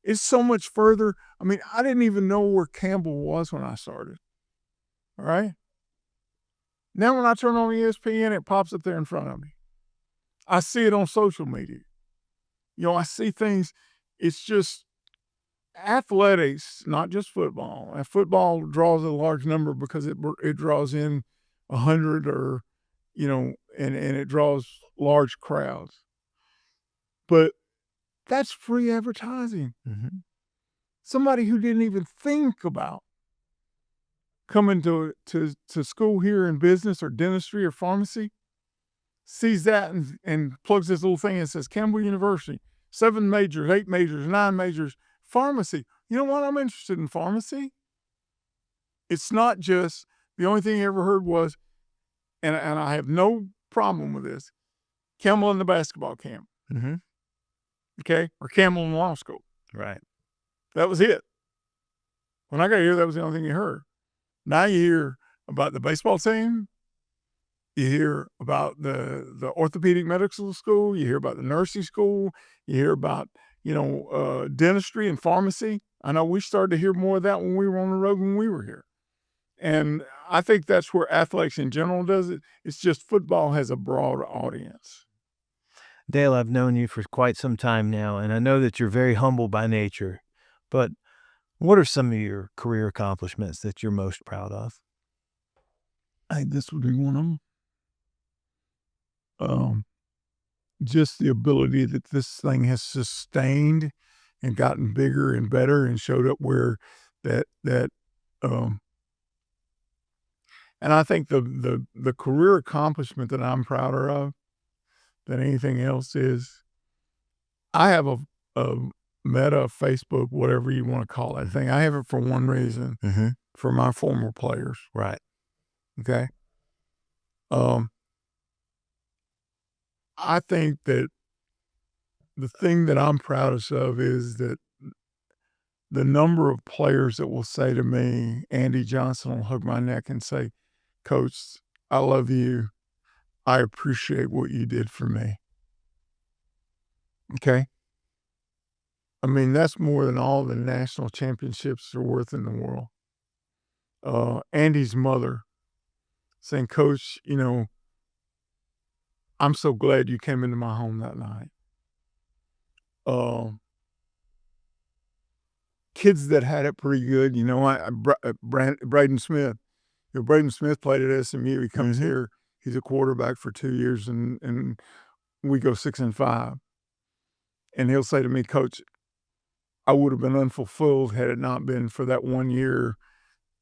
It's so much further. I mean, I didn't even know where Campbell was when I started. All right? Now when I turn on ESPN, it pops up there in front of me. I see it on social media. I see things. It's just athletics, not just football. And football draws a large number because it draws in 100 or, and it draws large crowds. But that's free advertising. Mm-hmm. Somebody who didn't even think about coming to school here in business or dentistry or pharmacy sees that and plugs this little thing and says, Campbell University, 7 majors, 8 majors, 9 majors, pharmacy. You know what? I'm interested in pharmacy. It's not just, the only thing I ever heard was, and I have no problem with this, Campbell in the basketball camp. Mm-hmm. Okay? Or Campbell in law school. Right. That was it. When I got here, that was the only thing you heard. Now you hear about the baseball team. You hear about the orthopedic medical school. You hear about the nursing school. You hear about, dentistry and pharmacy. I know we started to hear more of that when we were on the road when we were here. And I think that's where athletics in general does it. It's just football has a broad audience. Dale, I've known you for quite some time now, and I know that you're very humble by nature. But what are some of your career accomplishments that you're most proud of? I think this would be one of them. Just the ability that this thing has sustained and gotten bigger and better and showed up where and I think the career accomplishment that I'm prouder of than anything else is I have a Meta, Facebook, whatever you want to call that thing. I have it for one reason, Mm-hmm. for my former players. Right. Okay. I think that the thing that I'm proudest of is that the number of players that will say to me, Andy Johnson will hug my neck and say, Coach, I love you. I appreciate what you did for me. Okay. I mean, that's more than all the national championships are worth in the world. Andy's mother saying, Coach, I'm so glad you came into my home that night. Kids that had it pretty good, Braden Smith. Braden Smith played at SMU. He comes here. He's a quarterback for 2 years, and we go 6-5. And he'll say to me, Coach, I would have been unfulfilled had it not been for that 1 year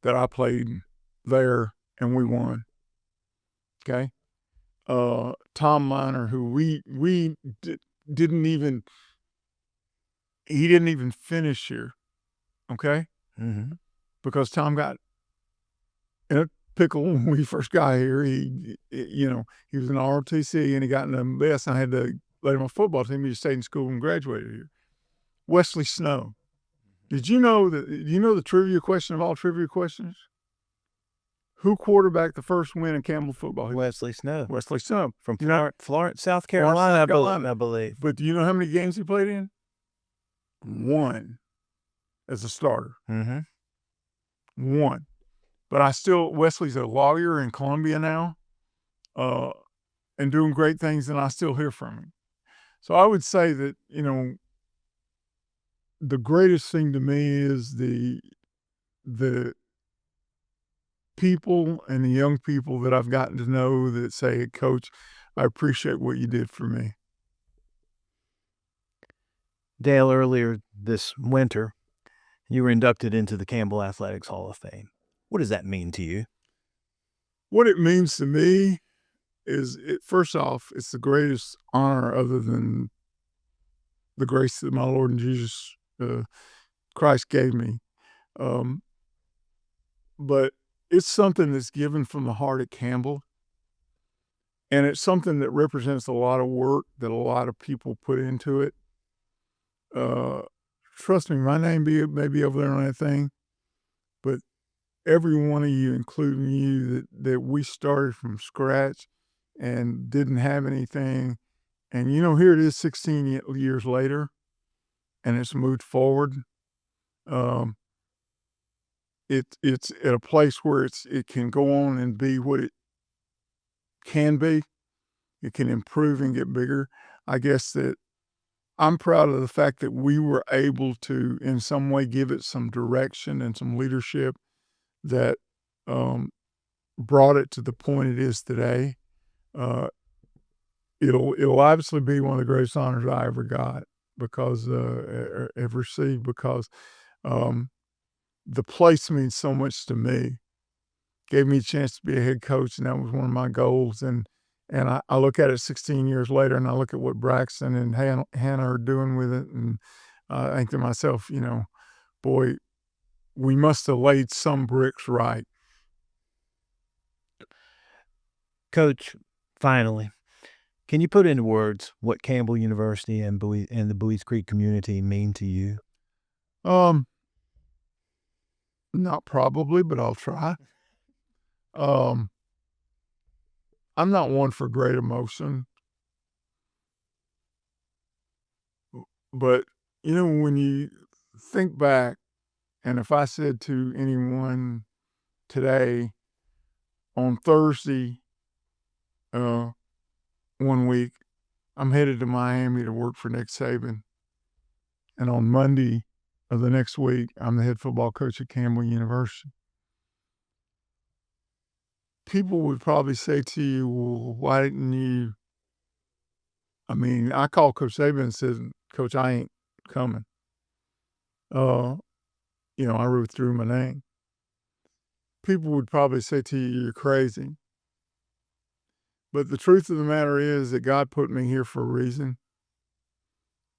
that I played there and we won. Okay. Tom Miner, who we didn't even finish here. Okay. Mm-hmm. Because Tom got in a pickle when we first got here. He was in ROTC and he got in the mess. I had to let him on football team. He just stayed in school and graduated here. Wesley Snow. Did you know the trivia question of all trivia questions? Who quarterbacked the first win in Campbell football? Wesley Snow. Wesley Snow. From Florence, South Carolina, I believe. But do you know how many games he played in? 1 as a starter. Mm-hmm. 1. But Wesley's a lawyer in Columbia now, and doing great things, and I still hear from him. So I would say that, the greatest thing to me is the people and the young people that I've gotten to know that say, Coach, I appreciate what you did for me. Dale, earlier this winter, you were inducted into the Campbell Athletics Hall of Fame. What does that mean to you? What it means to me is, first off, it's the greatest honor other than the grace that my Lord and Jesus Christ gave me. But it's something that's given from the heart at Campbell. And it's something that represents a lot of work that a lot of people put into it. Trust me, my name may be over there on that thing, but every one of you, including you, that we started from scratch and didn't have anything. And, here it is 16 years later, and it's moved forward. It's at a place where it can go on and be what it can be. It can improve and get bigger. I guess that I'm proud of the fact that we were able to, in some way, give it some direction and some leadership that brought it to the point it is today. It'll obviously be one of the greatest honors I ever got because ever received because the place means so much to me. Gave me a chance to be a head coach, and that was one of my goals. And I look at it 16 years later, and I look at what Braxton and Hannah are doing with it, and I think to myself, boy, we must have laid some bricks right. Coach, finally, can you put into words what Campbell University and the Buies Creek community mean to you? Not probably, but I'll try. I'm not one for great emotion, but when you think back, and if I said to anyone today on Thursday, 1 week, I'm headed to Miami to work for Nick Saban, and on Monday of the next week, I'm the head football coach at Campbell University. People would probably say to you, well, why didn't you? I called Coach Saban and said, Coach, I ain't coming. I withdrew my name. People would probably say to you, you're crazy. But the truth of the matter is that God put me here for a reason.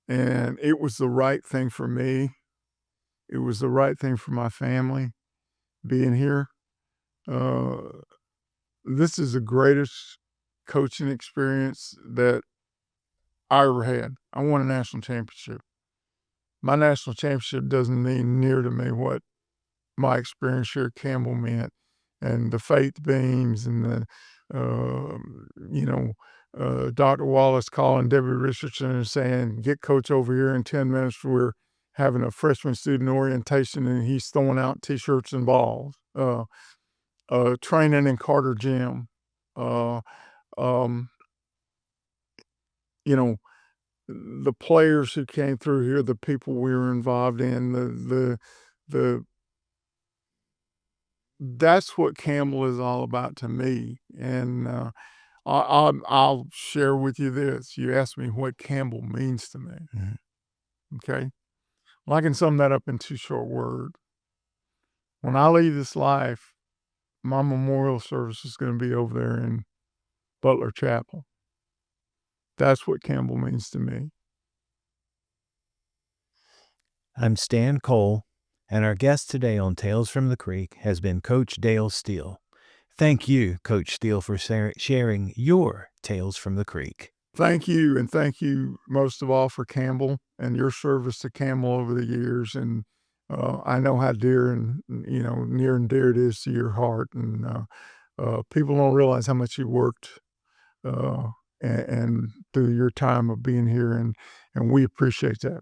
And it was the right thing for me. It was the right thing for my family being here. This is the greatest coaching experience that I ever had. I won a national championship. My national championship doesn't mean near to me what my experience here at Campbell meant, and the faith beams and the, Dr. Wallace calling Debbie Richardson and saying, get coach over here in 10 minutes. We're having a freshman student orientation and he's throwing out T-shirts and balls. Training in Carter Gym. The players who came through here, the people we were involved in, that's what Campbell is all about to me. And I'll share with you this. You asked me what Campbell means to me. Mm-hmm. Okay? Well, I can sum that up in 2 short words. When I leave this life, my memorial service is going to be over there in Butler Chapel. That's what Campbell means to me. I'm Stan Cole, and our guest today on Tales from the Creek has been Coach Dale Steele. Thank you, Coach Steele, for sharing your Tales from the Creek. Thank you, and thank you most of all for Campbell and your service to Campbell over the years. And I know how dear and near and dear it is to your heart. And people don't realize how much you worked and through your time of being here, and we appreciate that.